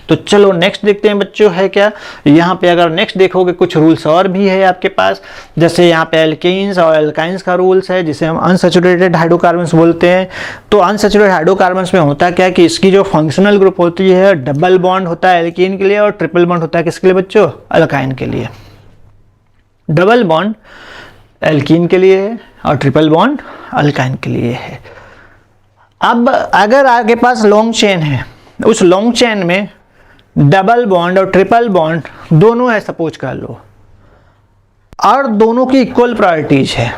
तो चलो नेक्स्ट देखते हैं बच्चों है क्या। यहाँ पे अगर नेक्स्ट देखोगे कुछ रूल्स और भी है आपके पास, जैसे यहाँ पे एल्केन्स और एल्काइंस का रूल्स है, जिसे हम अनसैचुरेटेड हाइड्रोकार्बन्स बोलते हैं। तो अनसैचुरेटेड हाइड्रोकार्बन्स में होता क्या कि इसकी जो फंक्शनल ग्रुप होती है डबल बॉन्ड होता है एल्कीन के लिए और ट्रिपल बॉन्ड होता है किसके लिए बच्चों अल्काइन के लिए। डबल बॉन्ड एल्कीन के लिए है और ट्रिपल बॉन्ड अल्काइन के लिए है। अब अगर आपके पास लॉन्ग चेन है, उस लॉन्ग चेन में डबल बॉन्ड और ट्रिपल बॉन्ड दोनों है सपोज कर लो, और दोनों की इक्वल प्रायोरिटीज है।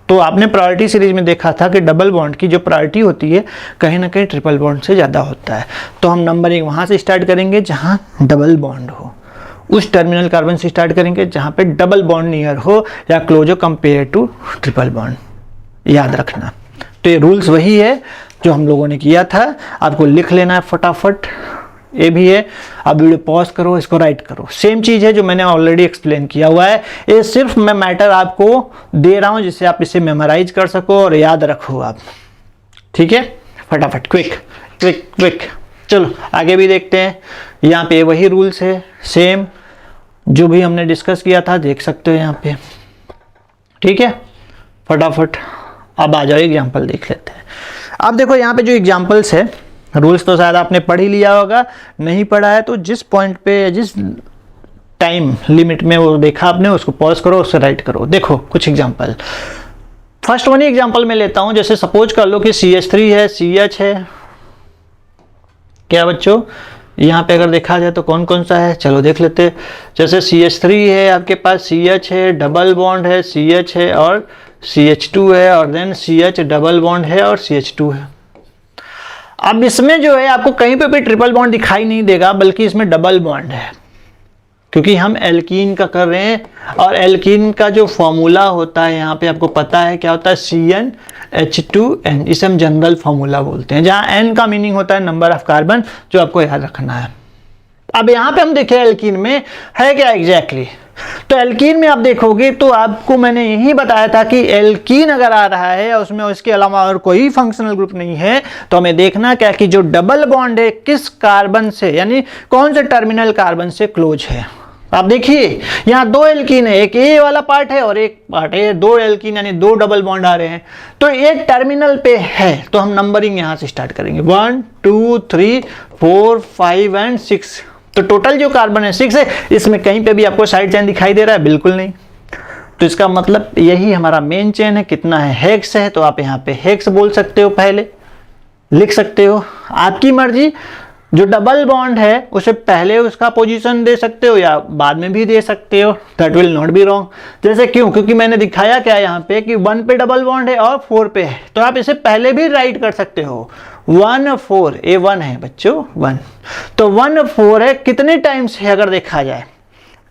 तो आपने प्रायोरिटी सीरीज में देखा था कि डबल बॉन्ड की जो प्रायोरिटी होती है कहीं ना कहीं ट्रिपल बॉन्ड से ज़्यादा होता है। तो हम नंबरिंग वहाँ से स्टार्ट करेंगे जहाँ डबल बॉन्ड हो, उस टर्मिनल कार्बन से स्टार्ट करेंगे जहाँ पे डबल बॉन्ड नियर हो या क्लोजो कंपेयर टू ट्रिपल बॉन्ड, याद रखना। तो ये रूल्स वही है जो हम लोगों ने किया था, आपको लिख लेना है फटाफट। ये भी है, आप वीडियो पॉज करो, इसको राइट करो। सेम चीज़ है जो मैंने ऑलरेडी एक्सप्लेन किया हुआ है। ये सिर्फ मैं मैटर आपको दे रहा हूँ जिससे आप इसे मेमोराइज कर सको और याद रखो आप, ठीक है। फटाफट क्विक क्विक क्विक। चलो आगे भी देखते हैं। यहाँ पे वही रूल्स है सेम जो भी हमने डिस्कस किया था, देख सकते हो यहाँ पे, ठीक है। फटाफट अब आ जाओ एग्जाम्पल देख लेते हैं। अब देखो यहाँ पे जो एग्जाम्पल्स है, रूल्स तो शायद आपने पढ़ ही लिया होगा, नहीं पढ़ा है तो जिस पॉइंट पे जिस टाइम लिमिट में वो देखा आपने उसको पॉज करो, उससे राइट करो। देखो कुछ एग्जाम्पल, फर्स्ट वन ही एग्जाम्पल में लेता हूँ। जैसे सपोज कर लो कि CH3 है, CH है, क्या बच्चों यहाँ पे अगर देखा जाए तो कौन कौन सा है, चलो देख लेते हैं। जैसे CH3 है आपके पास, CH है, डबल बॉन्ड है, CH है और CH2 है, और देन CH डबल बॉन्ड है और CH2 है। अब इसमें जो है आपको कहीं पे भी ट्रिपल बॉन्ड दिखाई नहीं देगा, बल्कि इसमें डबल बॉन्ड है, क्योंकि हम एल्कीन का कर रहे हैं। और एल्कीन का जो फॉर्मूला होता है यहाँ पे आपको पता है क्या होता है, CnH2n, इसे हम जनरल फॉर्मूला बोलते हैं, जहाँ n का मीनिंग होता है नंबर ऑफ कार्बन, जो आपको याद रखना है। अब यहाँ पे हम देखें एल्कीन में है क्या एग्जैक्टली। तो एल्कीन में आप देखोगे तो आपको मैंने यही बताया था कि एल्कीन अगर आ रहा है और उसमें उसके अलावा और कोई फंक्शनल ग्रुप नहीं है, तो हमें देखना क्या कि जो डबल बॉन्ड है किस कार्बन से, यानी कौन से टर्मिनल कार्बन से क्लोज है। आप देखिए यहाँ 2 एल्कीन है, एक ए वाला पार्ट है और एक पार्ट है, 2 एल्कीन यानी 2 डबल बॉन्ड आ रहे हैं। तो एक टर्मिनल पे है, तो हम नंबरिंग यहाँ से स्टार्ट करेंगे 1 2 3 4 5 एंड 6। तो टोटल जो कार्बन है 6 है। इसमें कहीं पे भी आपको साइड चेन दिखाई दे रहा है, बिल्कुल नहीं। तो इसका मतलब यही हमारा मेन चेन है। कितना है, हेक्स है, तो आप यहाँ पे हेक्स बोल सकते हो, पहले लिख सकते हो, आपकी मर्जी। जो डबल बॉन्ड है उसे पहले उसका पोजीशन दे सकते हो या बाद में भी दे सकते हो, that will not be wrong. जैसे क्यों, क्योंकि मैंने दिखाया क्या यहाँ पे कि 1 पे डबल बॉन्ड है और 4 पे है, तो आप इसे पहले भी राइट कर सकते हो। 1 4 ए 1 है बच्चों 1, तो 1 4 है, कितने टाइम्स है अगर देखा जाए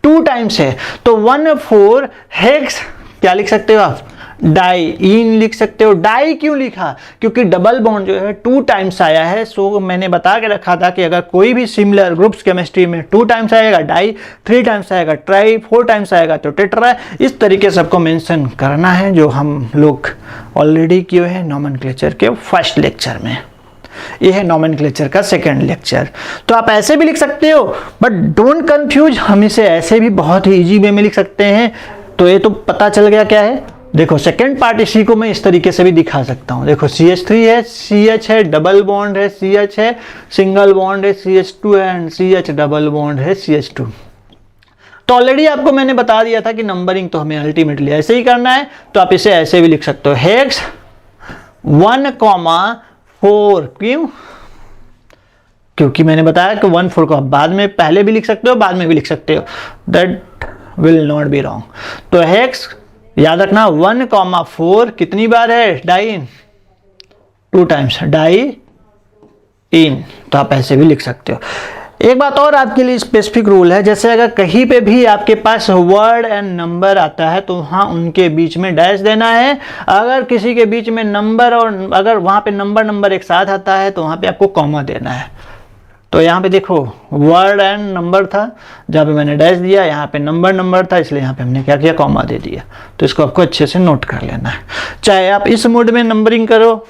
2 टाइम्स है, तो 1 4 हेक्स क्या लिख सकते हो आप, डाई इन लिख सकते हो। डाई क्यों लिखा, क्योंकि डबल बॉन्ड जो है 2 टाइम्स आया है। सो मैंने बता के रखा था कि अगर कोई भी सिमिलर ग्रुप्स केमिस्ट्री में 2 टाइम्स आएगा डाई, 3 टाइम्स आएगा ट्राई, 4 टाइम्स आएगा तो टेट्रा। इस तरीके से आपको मेंशन करना है, जो हम लोग ऑलरेडी किए हैं नॉमेनक्लेचर के फर्स्ट लेक्चर में। ये है नॉमेनक्लेचर का सेकंड लेक्चर। तो आप ऐसे भी लिख सकते हो, बट डोंट कंफ्यूज, हम इसे ऐसे भी बहुत ही इजी वे में लिख सकते हैं। तो ये तो पता चल गया क्या है, देखो सेकेंड पार्ट इसी को मैं इस तरीके से भी दिखा सकता हूँ। देखो CH3 है, CH है, डबल बॉन्ड है, CH है, सिंगल बॉन्ड है, CH2 है, एंड CH डबल बॉन्ड है, CH2। तो ऑलरेडी आपको मैंने बता दिया था कि नंबरिंग तो हमें अल्टीमेटली ऐसे ही करना है, तो आप इसे ऐसे भी लिख सकते हो, हेक्स 1,4। क्यों? क्योंकि मैंने बताया कि 1 4 को आप बाद में पहले भी लिख सकते हो, बाद में भी लिख सकते हो, that will not be wrong. तो हेक्स याद रखना 1,4 कितनी बार है? डाई, 2 टाइम्स डाई इन, तो आप ऐसे भी लिख सकते हो। एक बात और आपके लिए स्पेसिफिक रूल है, जैसे अगर कहीं पे भी आपके पास वर्ड एंड नंबर आता है तो वहाँ उनके बीच में डैश देना है। अगर किसी के बीच में नंबर और अगर वहाँ पे नंबर एक साथ आता है तो वहाँ पे आपको कॉमा देना है। तो यहाँ पे देखो वर्ड एंड नंबर था, जहाँ पे मैंने डैश दिया, यहाँ पे नंबर था, इसलिए यहाँ पे हमने क्या किया? कॉमा दे दिया। तो इसको आपको अच्छे से नोट कर लेना है, चाहे आप इस मोड में नंबरिंग करो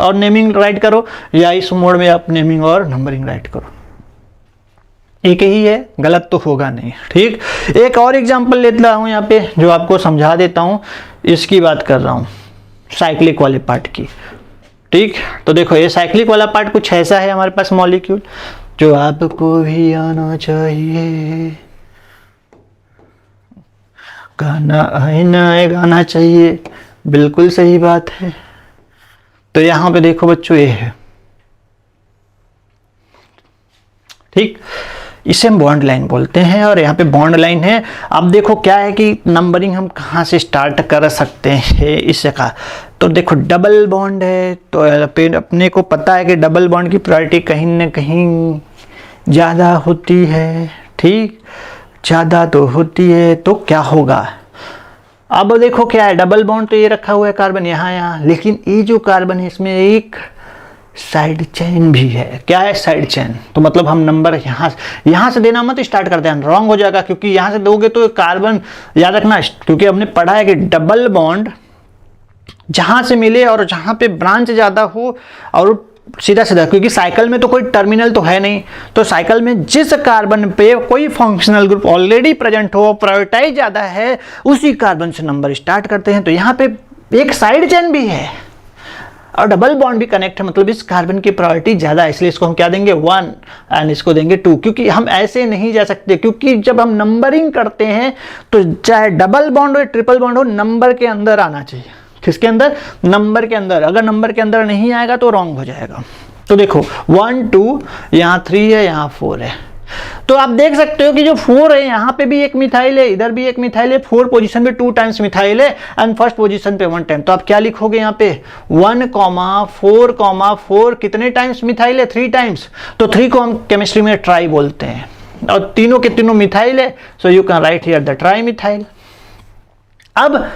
और नेमिंग राइट करो, या इस मोड में आप नेमिंग और नंबरिंग राइट करो, एक ही है, गलत तो होगा नहीं। ठीक, एक और एग्जांपल लेता हूँ यहाँ पे जो आपको समझा देता हूँ। इसकी बात कर रहा हूँ साइक्लिक वाले पार्ट की। ठीक, तो देखो ये साइक्लिक वाला पार्ट कुछ ऐसा है हमारे पास मॉलिक्यूल, जो आपको भी आना चाहिए, गाना गाना चाहिए, बिल्कुल सही बात है। तो यहाँ पे देखो बच्चों ये है, ठीक, इसे हम बॉन्ड लाइन बोलते हैं और यहाँ पे बॉन्ड लाइन है। अब देखो क्या है कि नंबरिंग हम कहाँ से स्टार्ट कर सकते हैं इससे का, तो देखो डबल बॉन्ड है, तो अपने को पता है कि डबल बॉन्ड की प्रायोरिटी कहीं ना कहीं ज़्यादा होती है। ठीक, ज़्यादा तो होती है, तो क्या होगा? अब देखो क्या है, डबल बॉन्ड तो ये रखा हुआ है कार्बन यहाँ, लेकिन ये जो कार्बन है इसमें एक साइड चेन भी है। क्या है? Side chain. तो मतलब हम नंबर यहाँ से देना मत स्टार्ट कर देना, रॉन्ग हो जाएगा, क्योंकि यहाँ से दोगे तो कार्बन, याद रखना, क्योंकि हमने पढ़ा है कि डबल बॉन्ड जहाँ से मिले और जहाँ पे ब्रांच ज़्यादा हो और सीधा, क्योंकि साइकिल में तो कोई टर्मिनल तो है नहीं, तो साइकिल में जिस कार्बन पे कोई फंक्शनल ग्रुप ऑलरेडी प्रेजेंट हो, प्रायोरिटाइज ज़्यादा है, उसी कार्बन से नंबर स्टार्ट करते हैं। तो यहाँ पे एक साइड चेन भी है और डबल बॉन्ड भी कनेक्ट है, मतलब इस कार्बन की प्रायोरिटी ज़्यादा है, इसलिए इसको हम क्या देंगे? 1 एंड इसको देंगे 2, क्योंकि हम ऐसे नहीं जा सकते, क्योंकि जब हम नंबरिंग करते हैं तो चाहे डबल बॉन्ड हो ट्रिपल बॉन्ड हो, नंबर के अंदर आना चाहिए। किसके अंदर? नंबर के अंदर। अगर नंबर के अंदर नहीं आएगा तो रॉन्ग हो जाएगा। तो देखो 1 2, यहाँ 3 है, यहाँ 4 है, तो आप देख सकते हो कि जो 4 है यहाँ पे भी एक मिथाइल है, इधर भी एक मिथाइल है, 4 पोजीशन पे 2 टाइम्स मिथाइल है एंड फर्स्ट पोजीशन पे 1 टाइम। तो आप क्या लिखोगे यहाँ पे? 1,4,4 कितने टाइम्स मिथाइल है? 3 टाइम्स। तो 3 को हम केमिस्ट्री में ट्राई बोलते हैं और तीनों के तीनों मिथाइल है, so you can write here the tri methyl. अब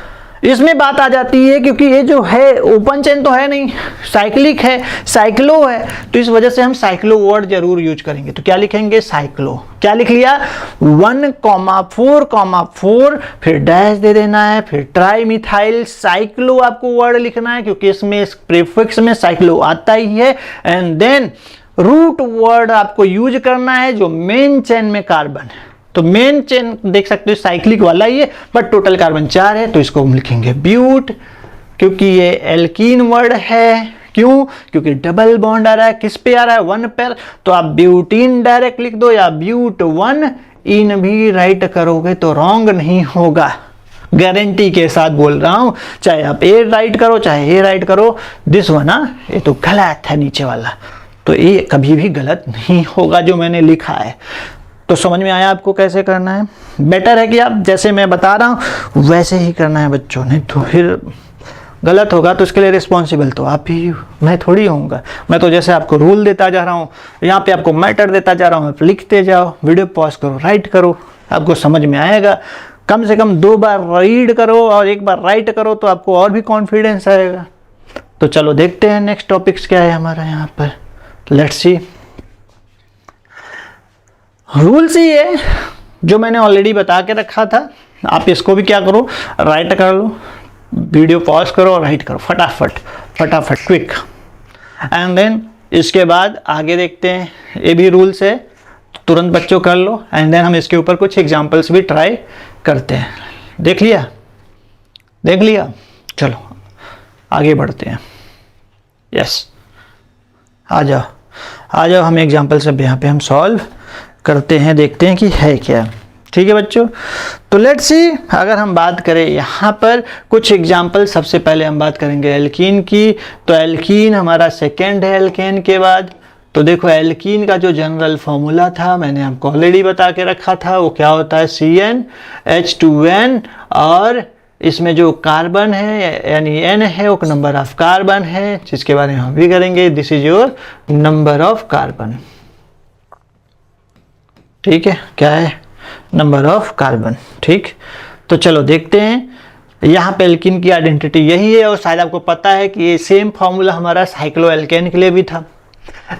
इसमें बात आ जाती है, क्योंकि ये जो है ओपन चेन तो है नहीं, साइक्लिक है, साइक्लो है, तो इस वजह से हम साइक्लो वर्ड जरूर यूज करेंगे। तो क्या लिखेंगे? साइक्लो। क्या लिख लिया? 1,4,4, फिर डैश दे देना है, फिर ट्राई मिथाइल साइक्लो आपको वर्ड लिखना है, क्योंकि इसमें प्रीफिक्स में साइक्लो आता ही है, एंड देन रूट वर्ड आपको यूज करना है जो मेन चेन में कार्बन है। तो मेन चेन देख सकते हो साइक्लिक वाला ही है, बट टोटल कार्बन 4 है, तो इसको हम लिखेंगे ब्यूट, क्योंकि ये एल्कीन वर्ड है। क्यों? क्योंकि डबल बॉन्ड आ रहा है, किस पे आ रहा है? 1 पर, तो आप ब्यूटीन डायरेक्ट लिख दो या ब्यूट 1 इन भी राइट करोगे तो रॉन्ग नहीं होगा, गारंटी के साथ बोल रहा हूं। चाहे आप ए राइट करो चाहे ए राइट करो, दिस वन ये तो गलत है नीचे वाला, तो ये कभी भी गलत नहीं होगा जो मैंने लिखा है। तो समझ में आया आपको कैसे करना है? बेटर है कि आप जैसे मैं बता रहा हूँ वैसे ही करना है बच्चों ने, तो फिर गलत होगा तो इसके लिए रिस्पॉन्सिबल तो आप ही, मैं थोड़ी होऊंगा। मैं तो जैसे आपको रूल देता जा रहा हूँ, यहाँ पे आपको मैटर देता जा रहा हूँ, आप लिखते जाओ, वीडियो पॉज करो, राइट करो, आपको समझ में आएगा। कम से कम 2 बार रीड करो और 1 बार राइट करो तो आपको और भी कॉन्फिडेंस आएगा। तो चलो देखते हैं नेक्स्ट टॉपिक्स क्या है हमारा यहाँ पर। Let's see. रूल्स ही है जो मैंने ऑलरेडी बता के रखा था, आप इसको भी क्या करो, राइट कर लो, वीडियो पॉज करो और राइट करो फटाफट क्विक, एंड देन इसके बाद आगे देखते हैं। ये भी रूल्स है, तुरंत बच्चों कर लो, एंड देन हम इसके ऊपर कुछ एग्जांपल्स भी ट्राई करते हैं। देख लिया? देख लिया। चलो आगे बढ़ते हैं। यस, आ जाओ हम एग्जाम्पल सब यहाँ पे हम सॉल्व करते हैं, देखते हैं कि है क्या। ठीक है बच्चों, तो लेट्स सी, अगर हम बात करें यहाँ पर कुछ एग्जाम्पल, सबसे पहले हम बात करेंगे एल्कीन की। तो एल्कीन हमारा सेकेंड है एल्केन के बाद। तो देखो एल्कीन का जो जनरल फॉर्मूला था मैंने आपको ऑलरेडी बता के रखा था, वो क्या होता है CnH2n, और इसमें जो कार्बन है यानी N है वो नंबर ऑफ कार्बन है, जिसके बारे में हम भी करेंगे। This is your number of carbon. ठीक है, क्या है? Number of carbon. ठीक, तो चलो देखते हैं। यहाँ पे एल्कीन की आइडेंटिटी यही है, और शायद आपको पता है कि ये सेम फॉर्मूला हमारा साइक्लोएल्केन के लिए भी था।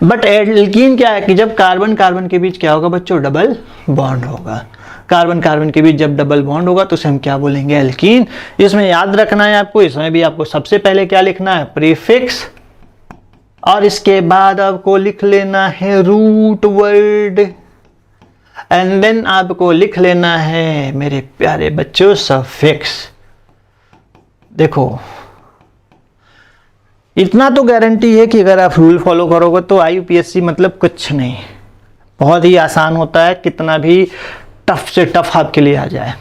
बट एल्कीन क्या है कि जब कार्बन कार्बन के बीच क्या होगा बच्चों? डबल बॉन्ड होगा। कार्बन कार्बन के बीच जब डबल बॉन्ड होगा तो उसे हम क्या बोलेंगे? एल्कीन। इसमें याद रखना है आपको, इसमें भी आपको सबसे पहले क्या लिखना है? प्रीफिक्स, और इसके बाद आपको लिख लेना है रूट वर्ड, एंड देन आपको लिख लेना है मेरे प्यारे बच्चों सफिक्स। देखो इतना तो गारंटी है कि अगर आप रूल फॉलो करोगे तो IUPAC मतलब कुछ नहीं, बहुत ही आसान होता है, कितना भी टफ से टफ आपके लिए आ जाए।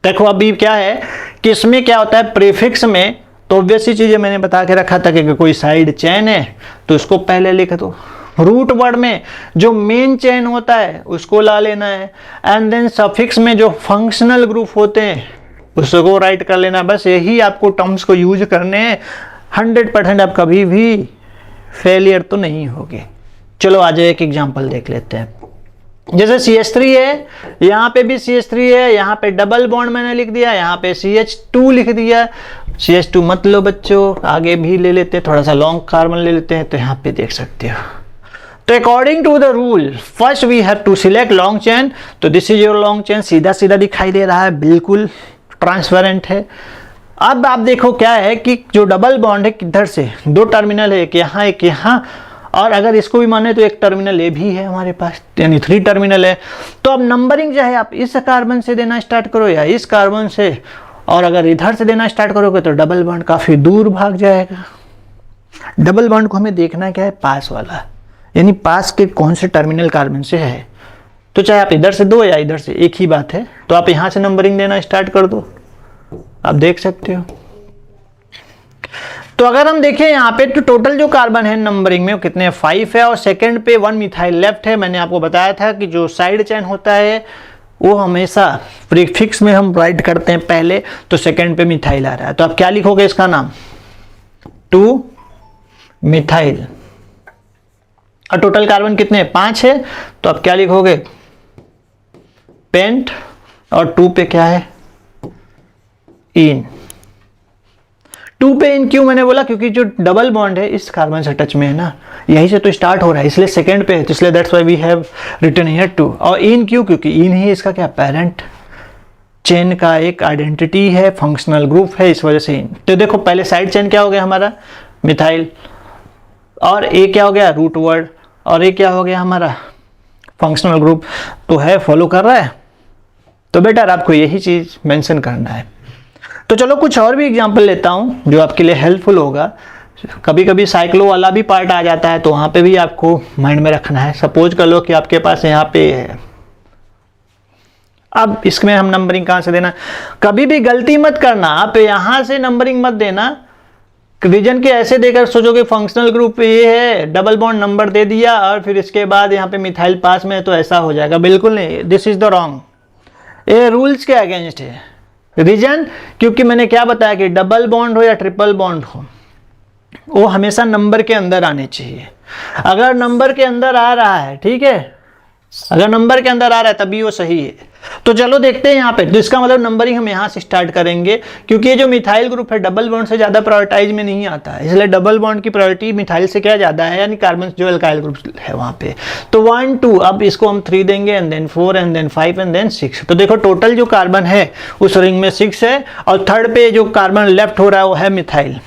देखो अभी क्या है कि इसमें क्या होता है, प्रीफिक्स में तो ऑब्वियस ही चीजें मैंने बता के रखा था कि कोई साइड चेन है तो उसको पहले लिख दो। रूट वर्ड में जो मेन चेन होता है उसको ला लेना है, एंड देन सफिक्स में जो फंक्शनल ग्रुप होते हैं उसको राइट कर लेना। बस यही आपको टर्म्स को यूज करने हैं, 100% आप कभी भी फेलियर तो नहीं होगे। चलो आज एक एग्जांपल देख लेते हैं। जैसे CH3 है, यहाँ पे भी CH3 है, यहाँ पे डबल बॉन्ड मैंने लिख दिया, यहाँ पे CH2 लिख दिया। CH2 मत लो बच्चों, आगे भी ले लेते हैं, थोड़ा सा लॉन्ग कार्बन ले लेते हैं। तो यहाँ पे देख सकते हो, तो according to the rule first we have to select long chain. तो this is your long chain, सीधा सीधा दिखाई दे रहा है, बिल्कुल ट्रांसपेरेंट है। अब आप देखो क्या है कि जो डबल बॉन्ड है किधर से, दो टर्मिनल है, एक यहाँ एक यहाँ, और अगर इसको भी माने तो एक टर्मिनल ए भी है हमारे पास, यानी 3 टर्मिनल है। तो अब नंबरिंग चाहे आप इस कार्बन से देना स्टार्ट करो या इस कार्बन से, और अगर इधर से देना स्टार्ट करोगे तो डबल बॉन्ड काफी दूर भाग जाएगा। डबल बॉन्ड को हमें देखना क्या है? पास वाला, यानी पास के कौन से टर्मिनल कार्बन से है। तो चाहे आप इधर से दो या इधर से, एक ही बात है। तो आप यहां से नंबरिंग देना स्टार्ट कर दो, आप देख सकते हो। तो अगर हम देखें यहाँ पे तो टोटल जो कार्बन है नंबरिंग में वो कितने? 5 है, और सेकंड पे 1 मिथाइल लेफ्ट है। मैंने आपको बताया था कि जो साइड चेन होता है वो हमेशा प्रीफिक्स में हम राइट करते हैं पहले, तो सेकंड पे मिथाइल आ रहा है तो आप क्या लिखोगे इसका नाम? 2 मिथाइल। और टोटल कार्बन कितने? 5 है, तो आप क्या लिखोगे? पेंट, और 2 पे क्या है? इन। 2 पे इन क्यों मैंने बोला? क्योंकि जो डबल बॉन्ड है इस कार्बन से टच में है ना, यहीं से तो स्टार्ट हो रहा है, इसलिए सेकंड पे है, तो इसलिए that's why we have written here 2। और इन क्यों? क्योंकि इन ही इसका क्या? पेरेंट चेन का एक आइडेंटिटी है, फंक्शनल ग्रुप है, इस वजह से इन। तो देखो पहले साइड चेन क्या हो गया हमारा? मिथाइल, और ए क्या हो गया? रूट वर्ड, और ये क्या हो गया हमारा? Functional group. तो है, फॉलो कर रहा है? तो बेटर आपको यही चीज मेंशन करना है। तो चलो कुछ और भी एग्जांपल लेता हूं जो आपके लिए हेल्पफुल होगा। कभी कभी साइक्लो वाला भी पार्ट आ जाता है, तो वहां पे भी आपको माइंड में रखना है। सपोज कर लो कि आपके पास यहाँ पे है, अब इसमें हम नंबरिंग कहां से देना? कभी भी गलती मत करना, आप यहां से नंबरिंग मत देना। रीजन के ऐसे देकर सोचोगे फंक्शनल ग्रुप ये है, डबल बॉन्ड नंबर दे दिया और फिर इसके बाद यहाँ पे मिथाइल पास में है तो ऐसा हो जाएगा। बिल्कुल नहीं, दिस इज द रॉन्ग, ये रूल्स के अगेंस्ट है। रीजन क्योंकि मैंने क्या बताया कि डबल बॉन्ड हो या ट्रिपल बॉन्ड हो वो हमेशा नंबर के अंदर आने चाहिए। अगर नंबर के अंदर आ रहा है, ठीक है, अगर नंबर के अंदर आ रहा है तभी वो सही है। तो चलो देखते हैं यहाँ पे। तो इसका मतलब नंबरिंग हम यहाँ से स्टार्ट करेंगे, क्योंकि ये जो मिथाइल ग्रुप है डबल बॉन्ड से ज्यादा प्रायोरिटाइज में नहीं आता है, इसलिए डबल बॉन्ड की प्रायोरिटी मिथाइल से क्या ज्यादा है, यानी कार्बन जो अल्काइल ग्रुप है वहां पे। तो 1 2, अब इसको हम 3 देंगे, and then 4, and then 5, and then 6। तो देखो टोटल जो कार्बन है उस रिंग में 6 है, और थर्ड पे जो कार्बन लेफ्ट हो रहा है वो है मिथाइल।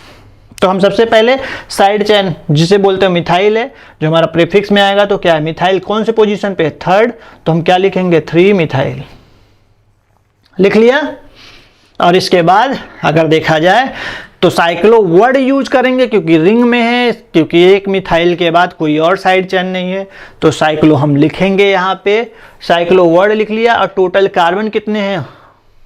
तो हम सबसे पहले साइड चेन जिसे बोलते हैं मिथाइल है, जो हमारा प्रीफिक्स में आएगा तो क्या है? मिथाइल कौन से पोजीशन पे? थर्ड। तो हम क्या लिखेंगे? 3 मिथाइल। लिख लिया? और इसके बाद अगर देखा जाए तो साइक्लो वर्ड यूज करेंगे क्योंकि रिंग में है, क्योंकि एक मिथाइल के बाद कोई और साइड चेन नहीं है, तो साइक्लो हम लिखेंगे यहाँ पे, साइक्लो वर्ड लिख लिया। और टोटल कार्बन कितने हैं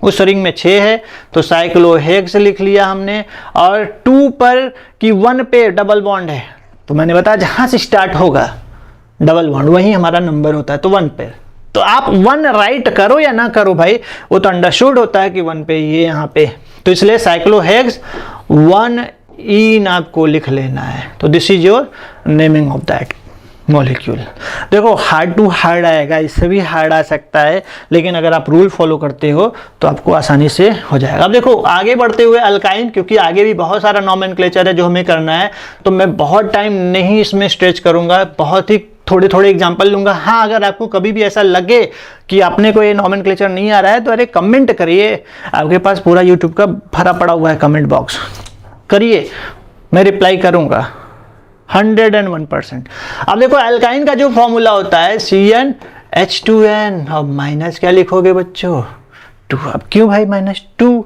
उस रिंग में 6 है, तो साइक्लोहेक्स लिख लिया हमने। और 2 पर कि 1 पे डबल बॉन्ड है, तो मैंने बताया जहाँ से स्टार्ट होगा डबल बॉन्ड वही हमारा नंबर होता है, तो 1 पे। तो आप 1 राइट करो या ना करो भाई, वो तो अंडरस्टूड होता है कि 1 पे ये यहाँ पे, तो इसलिए साइक्लोहेक्स 1 इन आपको लिख लेना है। तो this is your naming of that molecule. देखो हार्ड टू हार्ड आएगा, इससे भी हार्ड आ सकता है, लेकिन अगर आप रूल फॉलो करते हो तो आपको आसानी से हो जाएगा। अब देखो आगे बढ़ते हुए अल्काइन, क्योंकि आगे भी बहुत सारा नॉमेनक्लेचर है जो हमें करना है, तो मैं बहुत टाइम नहीं इसमें स्ट्रेच करूंगा, बहुत ही थोड़े एग्जाम्पल लूंगा। हाँ, अगर आपको कभी भी ऐसा लगे कि आपने को ये नॉमेनक्लेचर नहीं आ रहा है तो अरे कमेंट करिए, आपके पास पूरा यूट्यूब का भरा पड़ा हुआ है कमेंट बॉक्स, करिए, मैं रिप्लाई करूंगा 101%। अब देखो अल्काइन का जो फॉर्मूला होता है CnH2n, अब माइनस क्या लिखोगे बच्चों 2। अब क्यों भाई -2?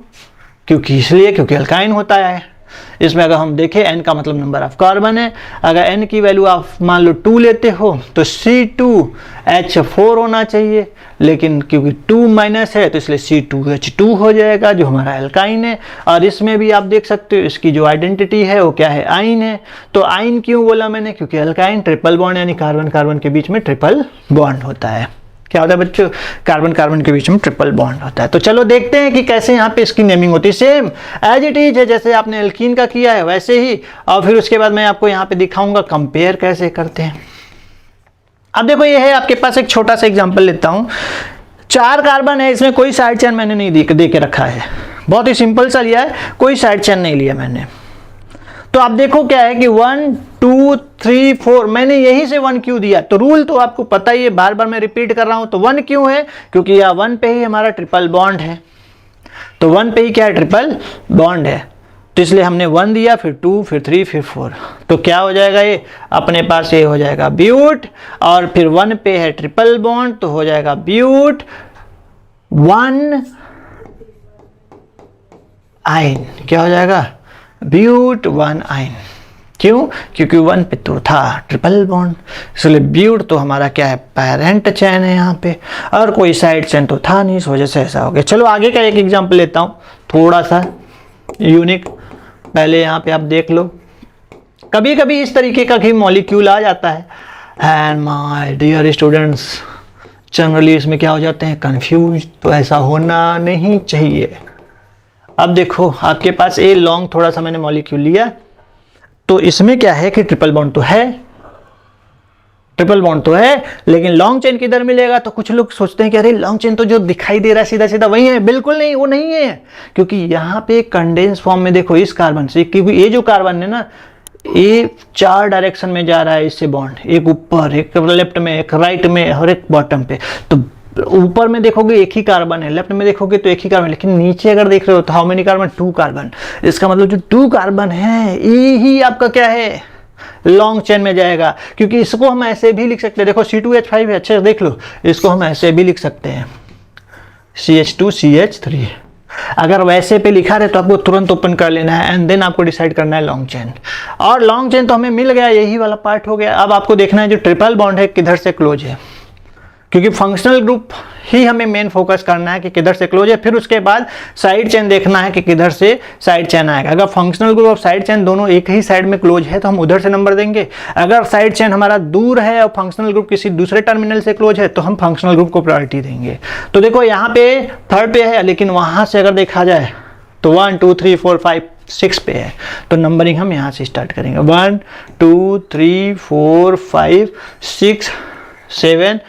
क्योंकि इसलिए क्योंकि अल्काइन होता है। इसमें अगर हम देखें n का मतलब नंबर ऑफ कार्बन है, अगर n की वैल्यू आप मान लो 2 लेते हो तो C2H4 होना चाहिए, लेकिन क्योंकि 2 माइनस है तो इसलिए C2H2 हो जाएगा जो हमारा एल्काइन है। और इसमें भी आप देख सकते हो इसकी जो आइडेंटिटी है वो क्या है, आइन है। तो आइन क्यों बोला मैंने, क्योंकि एल्काइन ट्रिपल बॉन्ड यानी कार्बन कार्बन के बीच में ट्रिपल बॉन्ड होता है। क्या होता है बच्चों, कार्बन कार्बन के बीच में ट्रिपल बॉन्ड होता है। तो चलो देखते हैं कि कैसे यहाँ पे इसकी नेमिंग होती है। सेम एज इट इज है, जैसे आपने एल्कीन का किया है वैसे ही, और फिर उसके बाद मैं आपको यहाँ पे दिखाऊंगा कंपेयर कैसे करते हैं। अब देखो ये है आपके पास, एक छोटा सा एग्जांपल लेता हूँ। 4 कार्बन है, इसमें कोई साइड चेन मैंने नहीं दे के रखा है, बहुत ही सिंपल सा लिया है, कोई साइड चेन नहीं लिया मैंने। तो आप देखो क्या है कि 1 2 3 4, मैंने यही से 1 क्यों दिया, तो रूल तो आपको पता ही है, बार बार मैं रिपीट कर रहा हूं। तो 1 क्यों है, क्योंकि यह 1 पे ही हमारा ट्रिपल बॉन्ड है, तो 1 पे ही क्या है, ट्रिपल बॉन्ड है, तो इसलिए हमने 1 दिया, फिर 2, फिर 3, फिर 4। तो क्या हो जाएगा, ये अपने पास ये हो जाएगा ब्यूट, और फिर 1 पे है ट्रिपल बॉन्ड तो हो जाएगा ब्यूट 1 आइन। क्या हो जाएगा, ब्यूट 1 आइन। क्यों, क्योंकि 1 पे तो था ट्रिपल बॉन्ड, इसलिए ब्यूट तो हमारा क्या है, पेरेंट चेन है यहाँ पे, और कोई साइड चेन तो था नहीं, इस वजह से ऐसा हो गया। चलो आगे का एक एग्जांपल लेता हूँ, थोड़ा सा यूनिक, पहले यहाँ पे आप देख लो। कभी कभी इस तरीके का भी मॉलिक्यूल आ जाता है, and my dear students generally इसमें क्या हो जाते हैं, कंफ्यूज, तो ऐसा होना नहीं चाहिए। अब देखो आपके पास ए लॉन्ग थोड़ा सा मैंने मॉलिक्यूल लिया, तो इसमें क्या है कि ट्रिपल बॉन्ड तो है, ट्रिपल बॉन्ड तो है, लेकिन लॉन्ग चेन किधर मिलेगा। तो कुछ लोग सोचते हैं कि अरे लॉन्ग चेन तो जो दिखाई दे रहा है सीधा सीधा वही है, बिल्कुल नहीं, वो नहीं है, क्योंकि यहाँ पे कंडेंस फॉर्म में देखो इस कार्बन से, क्योंकि ये जो कार्बन है ना, ये 4 डायरेक्शन में जा रहा है इससे बॉन्ड, एक ऊपर, एक लेफ्ट में, एक राइट में और एक बॉटम पे। तो ऊपर में देखोगे एक ही कार्बन है, लेफ्ट में देखोगे तो एक ही कार्बन, लेकिन नीचे अगर देख रहे हो तो हाउ मेनी कार्बन, 2 कार्बन। इसका मतलब जो 2 कार्बन है ये ही आपका क्या है, लॉन्ग चेन में जाएगा, क्योंकि इसको हम ऐसे भी लिख सकते हैं, देखो C2H5 है, अच्छे से देख लो, इसको हम ऐसे भी लिख सकते हैं CH2CH3। अगर वैसे पे लिखा रहे तो आपको तुरंत ओपन कर लेना है, एंड देन आपको डिसाइड करना है लॉन्ग चेन। और लॉन्ग चेन तो हमें मिल गया, यही वाला पार्ट हो गया। अब आपको देखना है जो ट्रिपल बॉन्ड है किधर से क्लोज है, क्योंकि फंक्शनल ग्रुप ही हमें मेन फोकस करना है कि किधर से क्लोज है, फिर उसके बाद साइड चेन देखना है कि किधर से साइड चेन आएगा। अगर फंक्शनल ग्रुप और साइड चेन दोनों एक ही साइड में क्लोज है तो हम उधर से नंबर देंगे, अगर साइड चेन हमारा दूर है और फंक्शनल ग्रुप किसी दूसरे टर्मिनल से क्लोज है तो हम फंक्शनल ग्रुप को प्रायोरिटी देंगे। तो देखो यहाँ पे 3rd पे है, लेकिन वहां से अगर देखा जाए तो 1 2 3 4 5 6 पे है, तो नंबरिंग हम यहाँ से स्टार्ट करेंगे, 1 2 3 4 5 6 7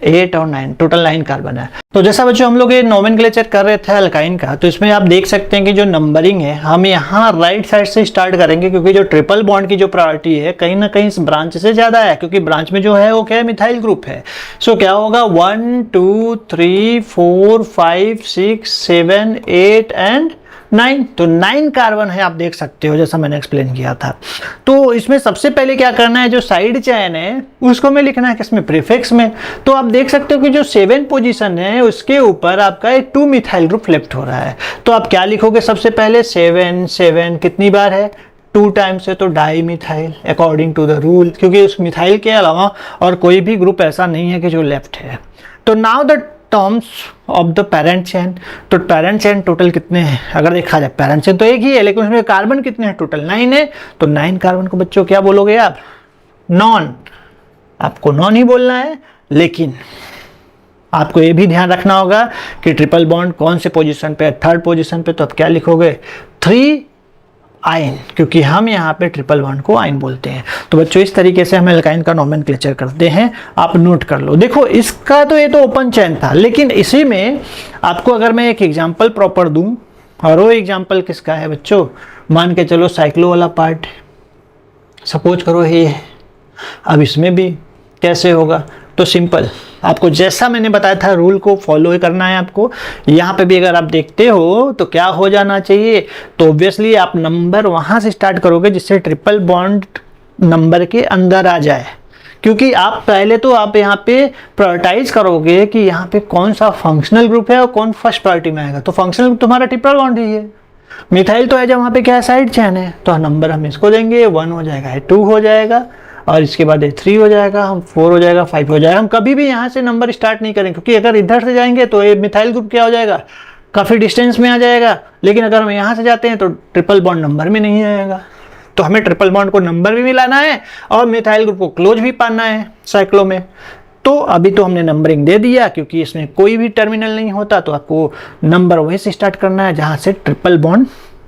8 और 9, टोटल 9 कार्बन है। तो जैसा बच्चों हम लोग ये नोमेनक्लेचर कर रहे थे अल्काइन का, तो इसमें आप देख सकते हैं कि जो नंबरिंग है हम यहाँ राइट साइड से स्टार्ट करेंगे, क्योंकि जो ट्रिपल बॉन्ड की जो प्रायोरिटी है कहीं ना कहीं इस ब्रांच से ज़्यादा है, क्योंकि ब्रांच में जो है वो क्या है, मिथाइल ग्रुप है। सो क्या होगा, 1 2 3 4 5 6 7 8 एंड 9, तो 9 कार्बन है, आप देख सकते हो जैसा मैंने एक्सप्लेन किया था। तो इसमें सबसे पहले क्या करना है, जो साइड चेन है उसको में लिखना है किसमें, प्रीफिक्स में। तो आप देख सकते हो कि जो 7 पोजीशन है उसके ऊपर आपका एक 2 मिथाइल ग्रुप लेफ्ट हो रहा है। तो आप क्या लिखोगे, सबसे पहले 7 कितनी बार है, 2 टाइम्स है, तो di methyl according to the rule, क्योंकि उस मिथाइल के अलावा और कोई भी ग्रुप ऐसा नहीं है कि जो लेफ्ट है। तो now the terms of the parent chain, तो पेरेंट चेन टोटल कितने हैं, अगर देखा जाए पेरेंट चेन तो एक ही है लेकिन उसमें कार्बन कितने हैं, टोटल 9 है। तो 9 कार्बन को बच्चों क्या बोलोगे आप, नॉन। आपको नॉन ही बोलना है, लेकिन आपको ये भी ध्यान रखना होगा कि ट्रिपल बॉन्ड कौन से पोजीशन पे है, 3rd पोजीशन पे, तो आप क्या लिखोगे, 3 आयन, क्योंकि हम यहाँ पे ट्रिपल बॉन्ड को आयन बोलते हैं। तो बच्चों इस तरीके से हम एल्काइन का नोमेनक्लेचर करते हैं, आप नोट कर लो। देखो इसका तो ये तो ओपन चेन था, लेकिन इसी में आपको अगर मैं एक एग्जांपल प्रॉपर दूं, और वो एग्जांपल किसका है बच्चों, मान के चलो साइक्लो वाला पार्ट, सपोज करो ये है। अब इसमें भी कैसे होगा, तो सिंपल, आपको जैसा मैंने बताया था रूल को फॉलो करना है आपको। यहाँ पे भी अगर आप देखते हो तो क्या हो जाना चाहिए, तो ऑब्वियसली आप नंबर वहाँ से स्टार्ट करोगे जिससे ट्रिपल बॉन्ड नंबर के अंदर आ जाए, क्योंकि आप पहले तो आप यहाँ पे प्रायोरिटाइज करोगे कि यहाँ पे कौन सा फंक्शनल ग्रुप है और कौन फर्स्ट प्रायोरिटी में आएगा। तो फंक्शनल ग्रुप तुम्हारा ट्रिपल बॉन्ड ही है, मिथाइल तो है जब वहाँ पे क्या साइड चेन है, तो नंबर हम इसको देंगे, 1 हो जाएगा, 2 हो जाएगा, और इसके बाद 3 हो जाएगा, हम 4 हो जाएगा, 5 हो जाएगा। हम कभी भी यहाँ से नंबर स्टार्ट नहीं करेंगे, क्योंकि अगर इधर से जाएंगे तो ये मिथाइल ग्रुप क्या हो जाएगा, काफ़ी डिस्टेंस में आ जाएगा, लेकिन अगर हम यहाँ से जाते हैं तो ट्रिपल बॉन्ड नंबर में नहीं आएगा। तो हमें ट्रिपल बॉन्ड को नंबर भी मिलाना है और मिथाइल ग्रुप को क्लोज भी पाना है साइक्लो में। तो अभी तो हमने नंबरिंग दे दिया, क्योंकि इसमें कोई भी टर्मिनल नहीं होता, तो आपको नंबर वहीं से स्टार्ट करना है जहाँ से ट्रिपल बॉन्ड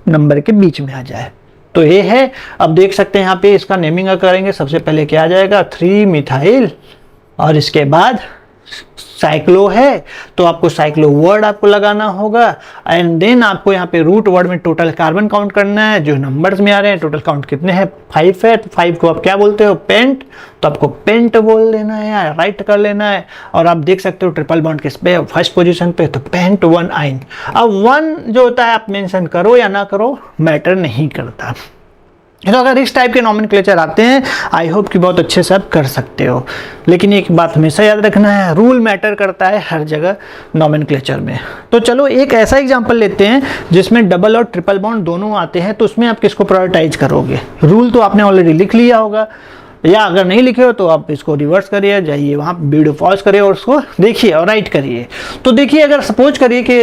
नंबर के बीच में आ जाए। तो ये है, अब देख सकते हैं यहाँ पे इसका नेमिंग करेंगे। सबसे पहले क्या आ जाएगा, 3 मिथाइल, और इसके बाद साइक्लो है तो आपको साइक्लो वर्ड आपको लगाना होगा, एंड देन आपको यहाँ पे रूट वर्ड में टोटल कार्बन काउंट करना है। जो नंबर्स में आ रहे हैं टोटल काउंट कितने हैं, 5 है, तो 5 को आप क्या बोलते हो, पेंट, तो आपको पेंट बोल देना है, राइट कर लेना है। और आप देख सकते हो ट्रिपल बॉन्ड किस पे, फर्स्ट पोजीशन पे, तो पेंट 1 आयन। अब 1 जो होता है आप मेंशन करो या ना करो, मैटर नहीं करता। तो अगर इस टाइप के नोमेनक्लेचर आते हैं, आई होप कि बहुत अच्छे से आप कर सकते हो। लेकिन एक बात हमेशा याद रखना है, रूल मैटर करता है हर जगह नोमेनक्लेचर में। तो चलो एक ऐसा एग्जांपल लेते हैं जिसमें डबल और ट्रिपल बॉन्ड दोनों आते हैं, तो उसमें आप किसको प्रायोरिटाइज करोगे। रूल तो आपने ऑलरेडी लिख लिया होगा, या अगर नहीं लिखे हो तो आप इसको रिवर्स करिए, जाइए वहाँ वीडियो पॉज करिए और उसको देखिए और राइट करिए। तो देखिए, अगर सपोज करिए कि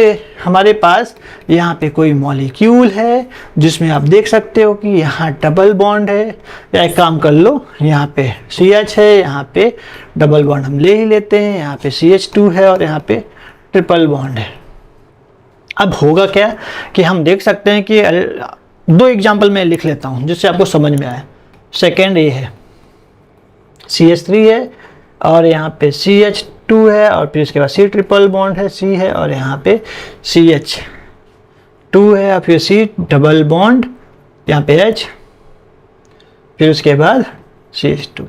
हमारे पास यहाँ पे कोई मॉलिक्यूल है जिसमें आप देख सकते हो कि यहाँ डबल बॉन्ड है, या एक काम कर लो, यहाँ पे CH है, यहाँ पे डबल बॉन्ड हम ले ही लेते हैं, यहाँ पे CH2 है और यहाँ पे ट्रिपल बॉन्ड है। अब होगा क्या कि हम देख सकते हैं कि 2 एग्जाम्पल मैं लिख लेता हूँ जिससे आपको समझ में आए। सेकेंड ये है, CH3 है और यहाँ पे CH2 है, और फिर इसके बाद C ट्रिपल बॉन्ड है, C है, और यहाँ पे CH2 है, और फिर C डबल बॉन्ड, यहाँ पे H, फिर उसके बाद CH2।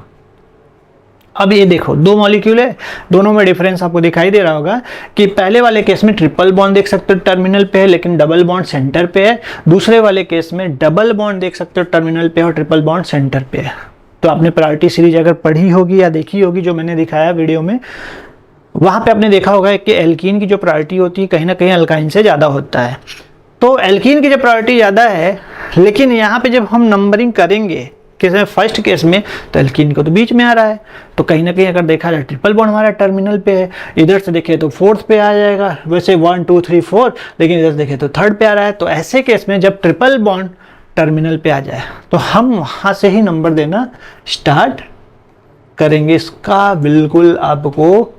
अब ये देखो 2 मॉलिक्यूल है, दोनों में डिफरेंस आपको दिखाई दे रहा होगा कि पहले वाले केस में ट्रिपल बॉन्ड देख सकते हो टर्मिनल पे है लेकिन डबल बॉन्ड सेंटर पे है। दूसरे वाले केस में डबल बॉन्ड देख सकते हो टर्मिनल पे और ट्रिपल बॉन्ड सेंटर पे है। तो आपने प्रायोरिटी सीरीज अगर पढ़ी होगी या देखी होगी जो मैंने दिखाया वीडियो में, वहाँ पे आपने देखा होगा कि एल्कीन की जो प्रायोरिटी होती है कहीं ना कहीं अल्काइन से ज़्यादा होता है। तो एल्कीन की जो प्रायोरिटी ज़्यादा है, लेकिन यहाँ पे जब हम नंबरिंग करेंगे किसी फर्स्ट केस में तो एल्कीन को तो बीच में आ रहा है, तो कहीं ना कहीं अगर देखा जाए ट्रिपल बॉन्ड हमारा टर्मिनल पे है, इधर से देखें तो 4th पे आ जाएगा, वैसे 1 2 3 4, लेकिन इधर से देखें तो 3rd पे आ रहा है। तो ऐसे केस में जब ट्रिपल बॉन्ड टर्मिनल पे आ जाए तो हम वहाँ से ही नंबर देना स्टार्ट करेंगे। इसका बिल्कुल आपको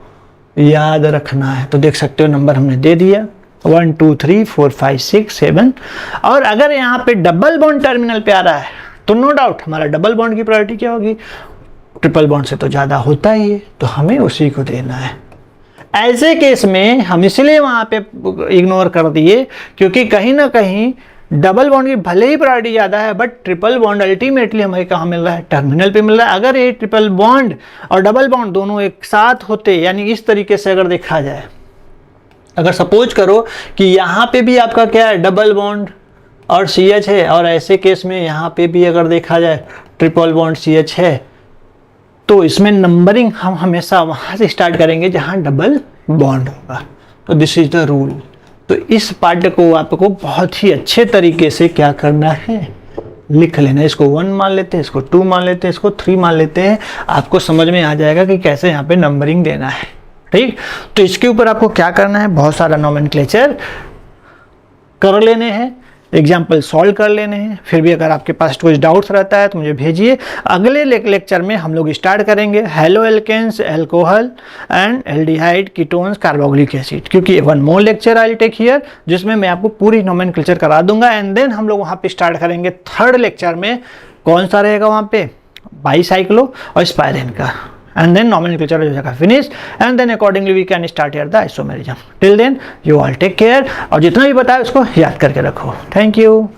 याद रखना है। तो देख सकते हो नंबर हमने दे दिया 1 2 3 4 5 6 7, और अगर यहाँ पे डबल बॉन्ड टर्मिनल पे आ रहा है तो नो डाउट हमारा डबल बॉन्ड की प्रायोरिटी क्या होगी, ट्रिपल बॉन्ड से तो ज़्यादा होता ही है, तो हमें उसी को देना है। ऐसे केस में हम इसलिए वहाँ पे इग्नोर कर दिए क्योंकि कहीं ना कहीं डबल बॉन्ड की भले ही प्रायोरिटी ज़्यादा है, बट ट्रिपल बॉन्ड अल्टीमेटली हमें कहाँ मिल रहा है, टर्मिनल पे मिल रहा है। अगर ये ट्रिपल बॉन्ड और डबल बॉन्ड दोनों एक साथ होते, यानी इस तरीके से अगर देखा जाए, अगर सपोज करो कि यहाँ पे भी आपका क्या है डबल बॉन्ड और CH है, और ऐसे केस में यहाँ पे भी अगर देखा जाए ट्रिपल बॉन्ड CH है, तो इसमें नंबरिंग हम हमेशा वहाँ से स्टार्ट करेंगे जहाँ डबल बॉन्ड होगा। तो दिस इज द रूल। तो इस पार्ट को आपको बहुत ही अच्छे तरीके से क्या करना है, लिख लेना। इसको 1 मान लेते हैं, इसको 2 मान लेते हैं, इसको 3 मान लेते हैं। आपको समझ में आ जाएगा कि कैसे यहाँ पे नंबरिंग देना है। ठीक, तो इसके ऊपर आपको क्या करना है, बहुत सारा नोमेनक्लेचर कर लेने हैं, एग्जाम्पल सॉल्व कर लेने हैं। फिर भी अगर आपके पास कुछ डाउट्स रहता है तो मुझे भेजिए। अगले लेक्चर में हम लोग स्टार्ट करेंगे haloalkanes, alcohol and aldehyde, ketones, carboxylic acid, क्योंकि 1 more lecture I will take here, जिसमें मैं आपको पूरी नोमेनक्लेचर करा दूंगा। एंड देन हम लोग वहाँ पे स्टार्ट करेंगे 3rd लेक्चर में, कौन सा रहेगा वहाँ पे, बाईसाइक्लो और स्पाइरिन का। And then nomenclature हो जाएगा finish, and then accordingly we can start here the isomerism. Till then you all take care, और जितना भी बताया उसको याद करके रखो। Thank you.